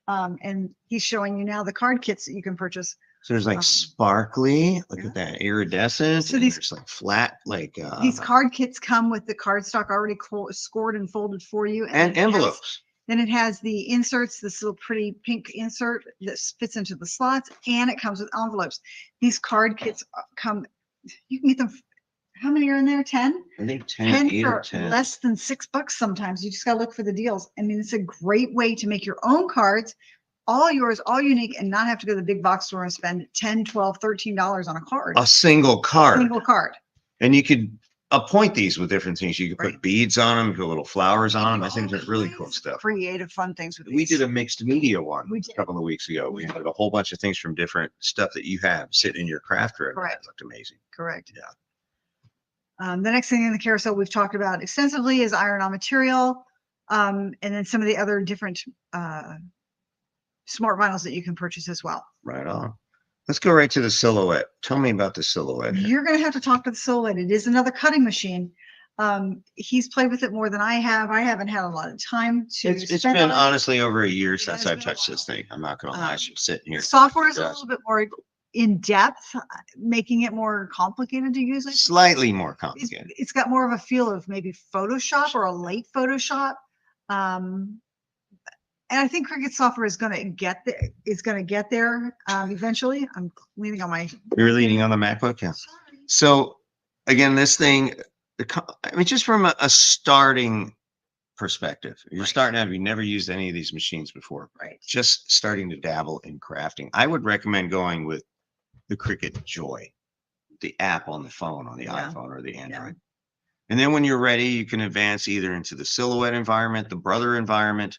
And he's showing you now the card kits that you can purchase. So there's like Um, sparkly, look yeah. at that, iridescent. So and these- there's like flat, like These card kits come with the cardstock already scored and folded for you. and then it has- envelopes. Then it has the inserts, this little pretty pink insert that fits into the slots, and it comes with envelopes. These card kits come, you can get them. How many are in there? 10? I think 10, 10 8 for or 10. less than $6 sometimes. You just gotta look for the deals. I mean, it's a great way to make your own cards, all yours, all unique, and not have to go to the big box store and spend $10, $12, $13 on a card. A single card. Single card. And you could appoint these with different things. You could put Right. beads on them, put little flowers on them. I think that's really cool stuff. Creative, fun things with We these. did a mixed media one We a did. couple of weeks ago. We had a whole bunch of things from different stuff that you have sitting in your craft room. Correct. That looked amazing. Correct. Yeah. The next thing in the carousel we've talked about extensively is iron-on material, and then some of the other different smart vinyls that you can purchase as well. Right on. Let's go right to the silhouette. Tell me about the silhouette. here. You're going to have to talk to the Silhouette. It is another cutting machine. He's played with it more than I have. I haven't had a lot of time to. It's spend been on it. honestly over a year It since has I've been a touched this while. thing. I'm not gonna lie, I'm sitting here. Software is a Yes. little bit more in depth, making it more complicated to use. I think. Slightly more It's, complicated. it's got more of a feel of maybe Photoshop or a late Photoshop. And I think Cricut software is going to get there. Eventually. I'm leaning on my. You're leaning on the MacBook, yeah. So again, this thing, I mean, just from a starting perspective, you're Right. starting out, you've never used any of these machines before, Right. just starting to dabble in crafting. I would recommend going with the Cricut Joy, the app on the phone, on the Yeah. iPhone or the Android. And then when you're ready, you can advance either into the Silhouette environment, the Brother environment,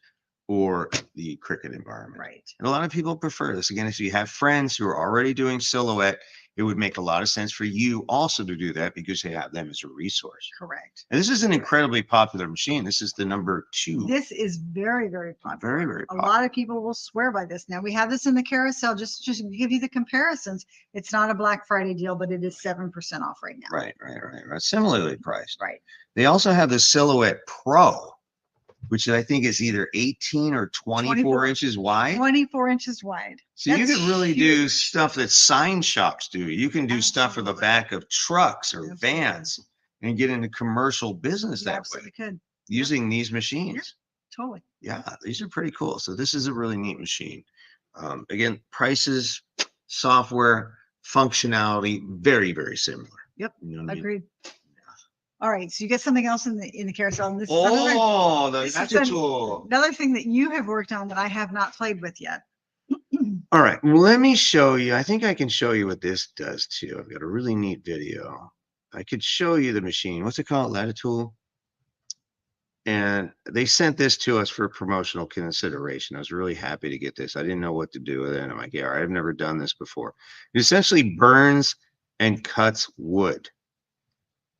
or the Cricut environment. Right. And a lot of people prefer this. Again, if you have friends who are already doing Silhouette, it would make a lot of sense for you also to do that because you have them as a resource. Correct. And this is an incredibly popular machine. This is the number 2. This is very, very popular. Very, very A popular. lot of people will swear by this. Now we have this in the carousel just to give you the comparisons. It's not a Black Friday deal, but it is 7% off right now. Right. Similarly priced. Right. They also have the Silhouette Pro, which I think is either 18 or 24 24. inches wide. 24 inches wide. So you That's could really do huge. stuff that sign shops do. You can do stuff for the Absolutely. back of trucks or Absolutely. vans and get into commercial business You that way absolutely could. using these machines. Totally. Yeah, these are pretty cool. So this is a really neat machine. Again, prices, software, functionality, very, very similar. Yep, You know what I mean? Agreed. All right, so you got something else in the carousel. And this is Oh, this that's is a tool. another thing that you have worked on that I have not played with yet. All right, well, let me show you. I think I can show you what this does too. I've got a really neat video. I could show you the machine. What's it called? Latitool. And they sent this to us for promotional consideration. I was really happy to get this. I didn't know what to do with it. I'm like, yeah, I've never done this before. It essentially burns and cuts wood.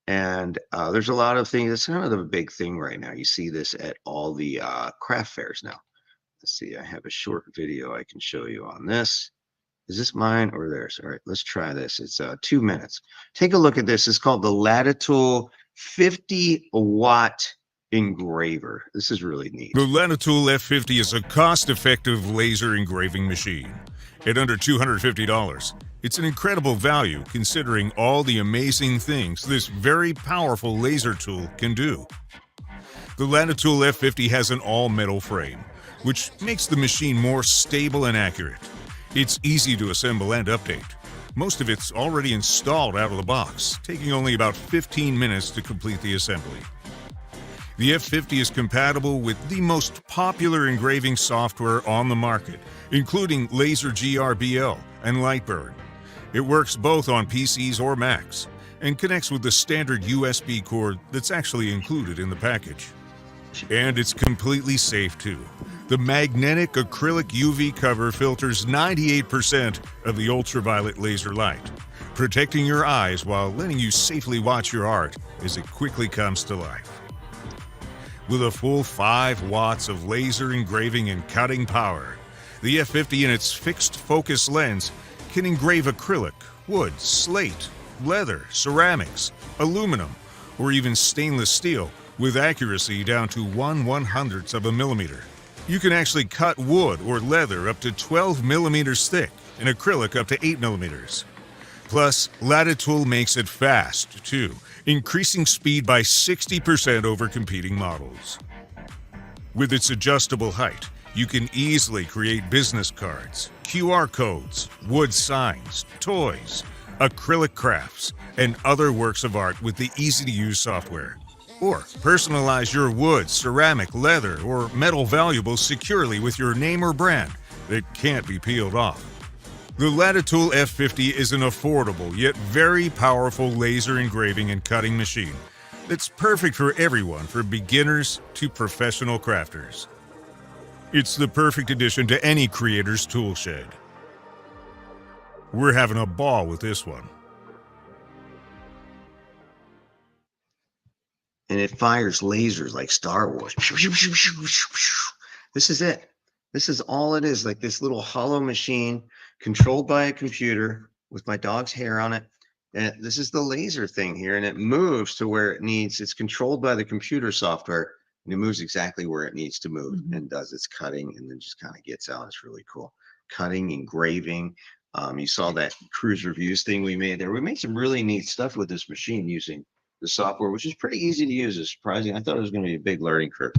And there's a lot of things. It's kind of the big thing right now. You see this at all the craft fairs now. Let's see. I have a short video I can show you on this. Is this mine or theirs? All right, let's try this. It's 2 minutes. Take a look at this. It's called the Latitool 50-watt engraver. This is really neat. The Latitool F50 is a cost-effective laser engraving machine. At under $250, it's an incredible value considering all the amazing things this very powerful laser tool can do. The Latitool F50 has an all-metal frame, which makes the machine more stable and accurate. It's easy to assemble and update. Most of it's already installed out of the box, taking only about 15 minutes to complete the assembly. The F50 is compatible with the most popular engraving software on the market, including Laser GRBL and Lightburn. It works both on PCs or Macs and connects with the standard USB cord that's actually included in the package. And it's completely safe too. The magnetic acrylic UV cover filters 98% of the ultraviolet laser light, protecting your eyes while letting you safely watch your art as it quickly comes to life. With a full 5 watts of laser engraving and cutting power, the F50 and its fixed focus lens can engrave acrylic, wood, slate, leather, ceramics, aluminum, or even stainless steel with accuracy down to 1/100th of a millimeter. You can actually cut wood or leather up to 12 millimeters thick and acrylic up to 8 millimeters. Plus, Latitool makes it fast, too, increasing speed by 60% over competing models. With its adjustable height, you can easily create business cards, QR codes, wood signs, toys, acrylic crafts, and other works of art with the easy-to-use software. Or personalize your wood, ceramic, leather, or metal valuables securely with your name or brand that can't be peeled off. The Latitool F50 is an affordable yet very powerful laser engraving and cutting machine that's perfect for everyone from beginners to professional crafters. It's the perfect addition to any creator's tool shed. We're having a ball with this one. And it fires lasers like Star Wars. This is it. This is all it is, like this little hollow machine controlled by a computer with my dog's hair on it. And this is the laser thing here, and it moves to where it needs. It's controlled by the computer software, and it moves exactly where it needs to move and does its cutting, and then just kind of gets out. It's really cool. Cutting, engraving. You saw that cruise reviews thing we made there. We made some really neat stuff with this machine using the software, which is pretty easy to use. It's surprising. I thought it was going to be a big learning curve.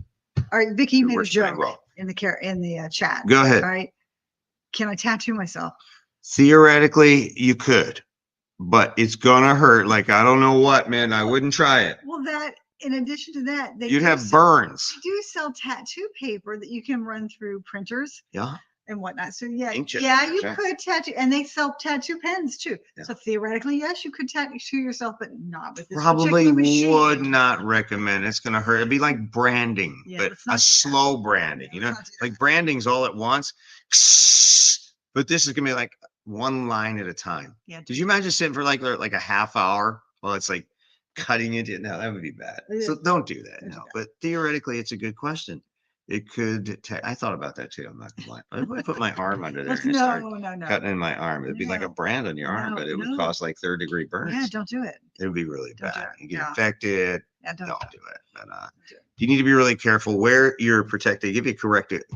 All right, Vicky, you It made a works pretty joke well. in the chat. Go ahead. All right. Can I tattoo myself? Theoretically, you could, but it's gonna hurt. Like, I don't know what, man. I wouldn't try it. Well, that in addition to that, You'd have burns. They do sell tattoo paper that you can run through printers Yeah. and whatnot. So yeah, Inkjet, yeah, you sure. could tattoo, and they sell tattoo pens too. Yeah. So theoretically, yes, you could tattoo yourself, but not with this Probably particular machine. would not recommend. It's gonna hurt. It'd be like branding, Yeah, but let's not a do that. slow branding. Yeah, You know, let's not do that. like branding's all at once. But this is gonna be like one line at a time. Yeah. Did you imagine sitting for like a half hour while it's like cutting it? No, that would be bad. So don't do that. Don't do No, that. but theoretically, it's a good question. It could. I thought about that too. I'm not gonna lie. I would put my arm under there and start No. cutting in my arm. It'd be like a No. brand on your arm, No, but it would no. cause like third-degree burns. Yeah, don't do it. It would be really Don't do bad. it. You get Yeah. infected. Yeah, don't. Don't do it. But do it. you need to be really careful. Wear your protective. Give you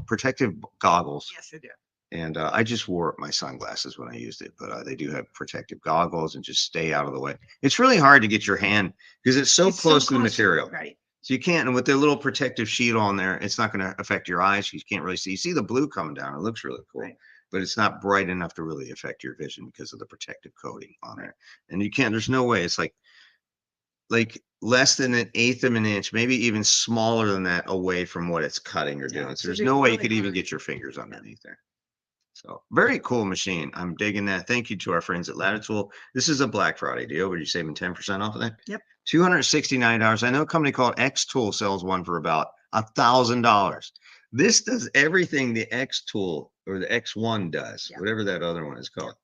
protective goggles. Yes, I do. And I just wore my sunglasses when I used it, but they do have protective goggles, and just stay out of the way. It's really hard to get your hand because it's so It's close to the material. Right. So you can't, and with the little protective sheet on there, it's not going to affect your eyes. You can't really see. You see the blue coming down. It looks really cool, Right. but it's not bright enough to really affect your vision because of the protective coating on there. And you can't, there's no way. It's like like less than an eighth of an inch, maybe even smaller than that away from what it's cutting or Yeah, doing. So so there's they no way you really could even aren't. get your fingers underneath there. So very cool machine. I'm digging that. Thank you to our friends at Latitool. This is a Black Friday deal where you're saving 10% off of that. Yep. $269. I know a company called X Tool sells one for about $1,000. This does everything the X Tool or the X1 does, Yeah. whatever that other one is called.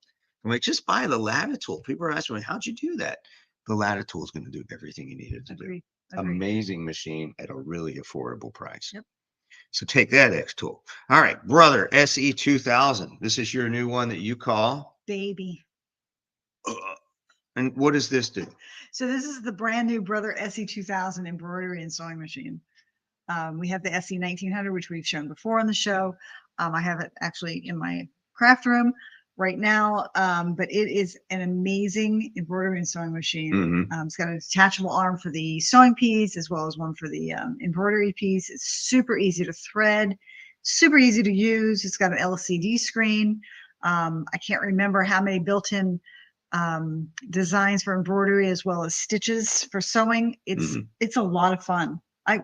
I'm like, just buy the Latitool. People are asking me, how'd you do that? The Latitool is going to do everything you need it to do. Agree. Amazing machine at a really affordable price. Yep. So take that, X Tool. All right, brother, SE2000. This is your new one that you call. Baby. And what does this do? So this is the brand new Brother SE2000 embroidery and sewing machine. We have the SE1900, which we've shown before on the show. I have it actually in my craft room right now, but it is an amazing embroidery and sewing machine. Mhm. It's got a detachable arm for the sewing piece as well as one for the embroidery piece. It's super easy to thread, super easy to use. It's got an LCD screen. I can't remember how many built-in designs for embroidery as well as stitches for sewing. It's a lot of fun. I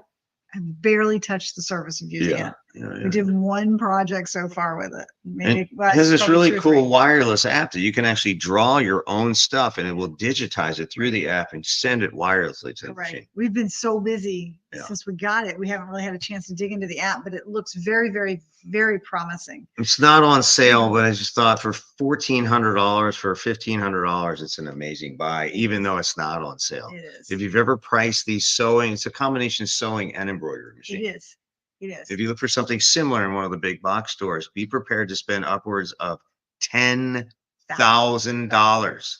barely touched the surface of using it. We did one project so far with it. It has this really cool wireless app that you can actually draw your own stuff and it will digitize it through the app and send it wirelessly to the machine. We've been so busy since we got it. We haven't really had a chance to dig into the app, but it looks very, very, very promising. It's not on sale, but I just thought for $1,400, for $1,500, it's an amazing buy, even though it's not on sale. It is. If you've ever priced these sewing, it's a combination sewing and embroidery machine. It is. It is. If you look for something similar in one of the big box stores, be prepared to spend upwards of $10,000.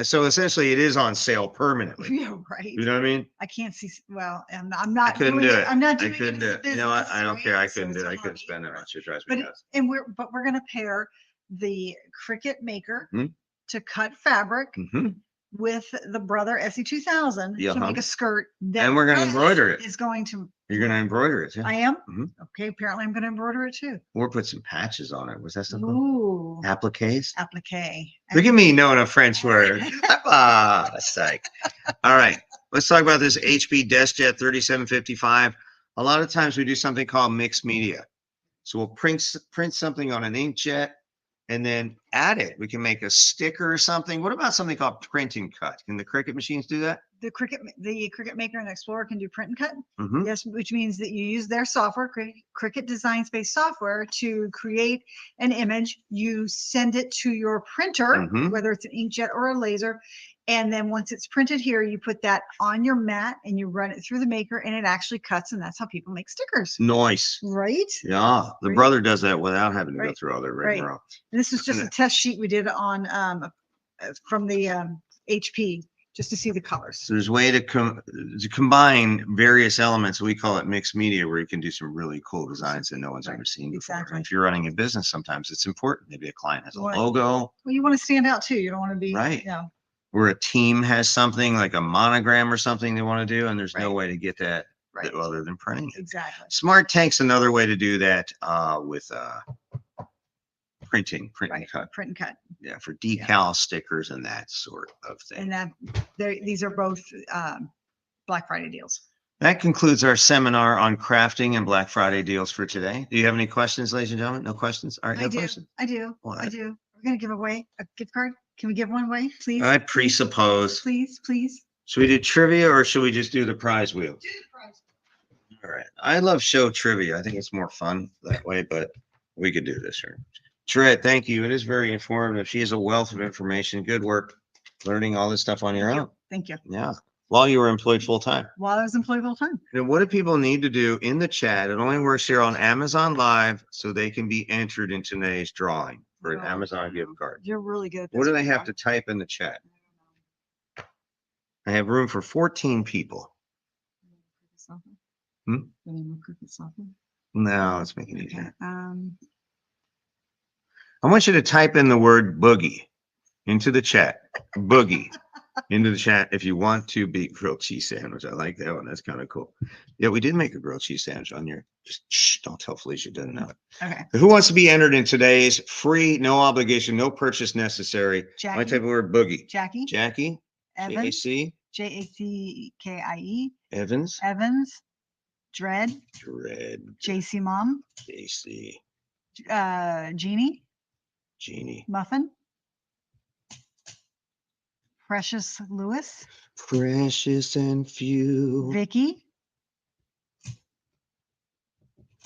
So essentially, it is on sale permanently. Yeah, right. You know what I mean? I can't see. Well, I'm not. I couldn't doing do it. I'm not I doing couldn't do it. it. You know what? I don't care. I So couldn't do it's it. a I couldn't hobby. spend that much. It drives me But nuts. we're gonna pair the Cricut maker Mhm. to cut fabric Mhm. with the Brother SE2000 Yeah, to make a skirt. That And we're gonna embroider it. Is going to. You're going to embroider it. Yeah. I am. Mhm. Okay. Apparently, I'm going to embroider it too. Or put some patches on it. Was that something? Ooh. Appliques? Applique. Look at me knowing a French word. Psych. All right. Let's talk about this HP DeskJet 3755. A lot of times we do something called mixed media. So we'll print something on an inkjet and then add it. We can make a sticker or something. What about something called print and cut? Can the Cricut machines do that? The Cricut Maker and Explorer can do print and cut. Mhm. Yes, which means that you use their software, Cricut Design Space software, to create an image. You send it to your printer, Mhm. whether it's an inkjet or a laser. And then once it's printed here, you put that on your mat and you run it through the maker and it actually cuts. And that's how people make stickers. Nice. Right? Yeah. The Right. brother does that without having to go Right. through all their Right. rigmarole. And this is just a test sheet we did on from the HP just to see the colors. So there's a way to combine various elements. We call it mixed media, where you can do some really cool designs that no one's Right, ever seen before. exactly. And if you're running a business, sometimes it's important. Maybe a client has a Right. logo, Well, you want to stand out too. You don't want to be Right. Yeah. or a team has something like a monogram or something they want to do, and there's no Right. way to get that Right. other than printing it. Exactly. Smart Tank's another way to do that with print and Right. cut. Print and cut. Yeah, for decal stickers and that sort of thing. And these are both Black Friday deals. That concludes our seminar on crafting and Black Friday deals for today. Do you have any questions, ladies and gentlemen? No questions? All right, no questions. I do. Well, I do. We're going to give away a gift card. Can we give one away, please? I presuppose. Please, please. Should we do trivia or should we just do the prize wheel? All right. I love show trivia. I think it's more fun that way, but we could do this here. Therese, thank you. It is very informative. She has a wealth of information. Good work learning all this stuff on your own. Thank you. Yeah. While you were employed full time. While I was employed full time. Now, what do people need to do in the chat? It only works here on Amazon Live, so they can be entered in today's drawing for an Oh. Amazon gift card. You're really good. at What this, do they have Rebecca. to type in the chat? I have room for 14 people. Hmm? The name of Cricut software. No, let's make it Okay. easier. I want you to type in the word boogie into the chat. Boogie into the chat if you want to be grilled cheese sandwich. I like that one. That's kind of cool. Yeah, we did make a grilled cheese sandwich on your. Just shh, don't tell Felicia doesn't know it. Okay. Who wants to be entered in today's free, no obligation, no purchase necessary? I Jackie. type the word boogie. Jackie. Jackie, Evan. JC, Jackie, Evans. Evans, Dread, JC Mom, JC, Jeannie, Jeannie, Muffin, Precious Lewis, Precious and Few. Vicky,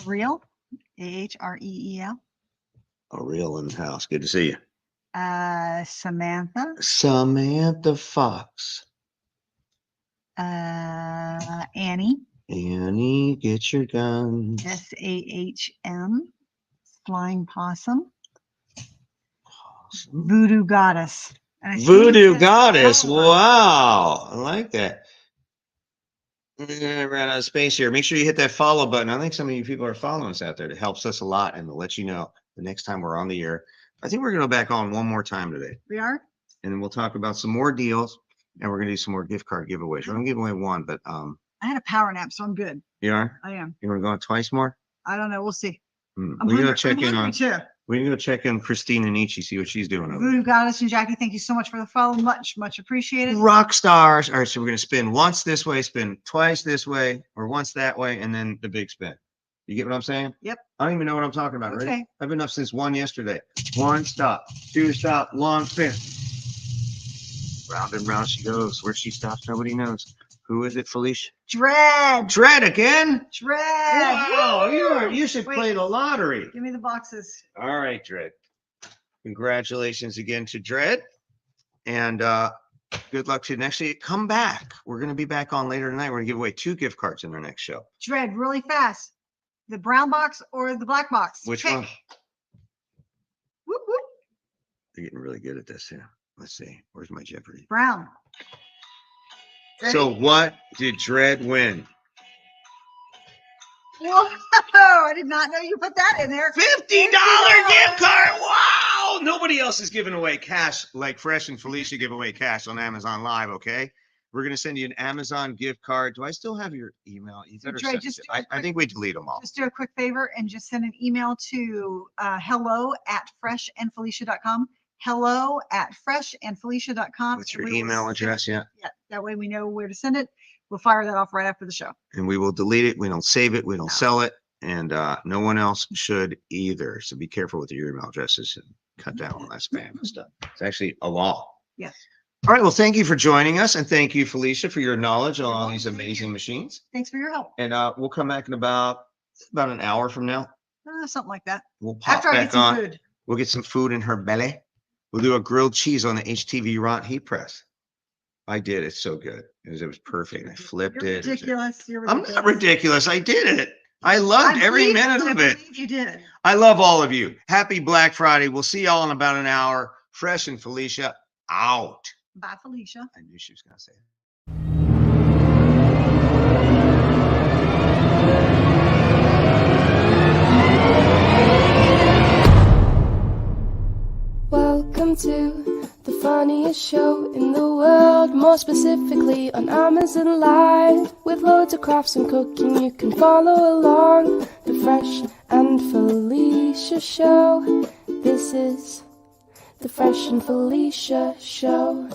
Real, AHREEL, A real in the house. Good to see you. Samantha, Samantha Fox. Annie, Annie, get your guns. SAHM, Flying Possum, Voodoo Goddess. And I think Voodoo that's Goddess. all of them. Wow. I like that. Ran out of space here. Make sure you hit that follow button. I think some of you people are following us out there. It helps us a lot and to let you know the next time we're on the air. I think we're going to go back on one more time today. We are? And then we'll talk about some more deals and we're going to do some more gift card giveaways. We're going to give away one, but I had a power nap, so I'm good. you are? I am. You want to go on twice more? I don't know. We'll see. We I'm can go hungry. check I'm in hungry on too. we can go check in Christina Nietzsche, see what she's doing over there. Voodoo Goddess and Jackie, thank you so much for the follow. Much appreciated. Rock stars. All right, so we're gonna spin once this way, spin twice this way, or once that way, and then the big spin. You get what I'm saying? Yep. I don't even know what I'm talking about. Okay. Right? I've been up since 1 yesterday. 1 stop, 2 stop, long spin. Round and round she goes. Where she stops, nobody knows. Who is it, Felicia? Dread. Dread again? Dread. Wow, Woo! you should Wait. play the lottery. Give me the boxes. All right, Dread. Congratulations again to Dread. And good luck to you next week. Come back. We're going to be back on later tonight. We're going to give away 2 gift cards in our next show. Dread, really fast. The brown box or the black box? Which Pick. one? Whoop, whoop. They're getting really good at this here. Let's see. Where's my Jeopardy? Brown. So what did Dread win? Whoa, I did not know you put that in there. $50 gift card. Wow. Nobody else is giving away cash like Fresh and Felicia give away cash on Amazon Live, okay? We're going to send you an Amazon gift card. Do I still have your email? You better Dre, send just it. do a I quick- think we delete them all. Just do a quick favor and just send an email to hello@freshandfelicia.com. Hello@freshandfelicia.com. What's your email address? Yeah. Yeah, that way we know where to send it. We'll fire that off right after the show. And we will delete it. We don't save it. We don't No. sell it. And no one else should either. So be careful with your email addresses and cut down on that spam and stuff. It's actually a law. Yes. All right. Well, thank you for joining us. And thank you, Felicia, for your knowledge on all these amazing machines. Thanks for your help. And we'll come back in about an hour from now. Something like that. We'll pop After I back get some on. food. We'll get some food in her belly. We'll do a grilled cheese on the HTV Ront heat press. I did. It's so good. It was perfect. I flipped You're it. ridiculous. You're I'm ridiculous. not ridiculous. I did it. I loved every minute of it. You did. I love all of you. Happy Black Friday. We'll see y'all in about an hour. Fresh and Felicia out. Bye, Felicia. I knew she was going to say it. Welcome to the funniest show in the world, more specifically on Amazon Live. With loads of crafts and cooking, you can follow along. The Fresh and Felicia Show. This is the Fresh and Felicia Show.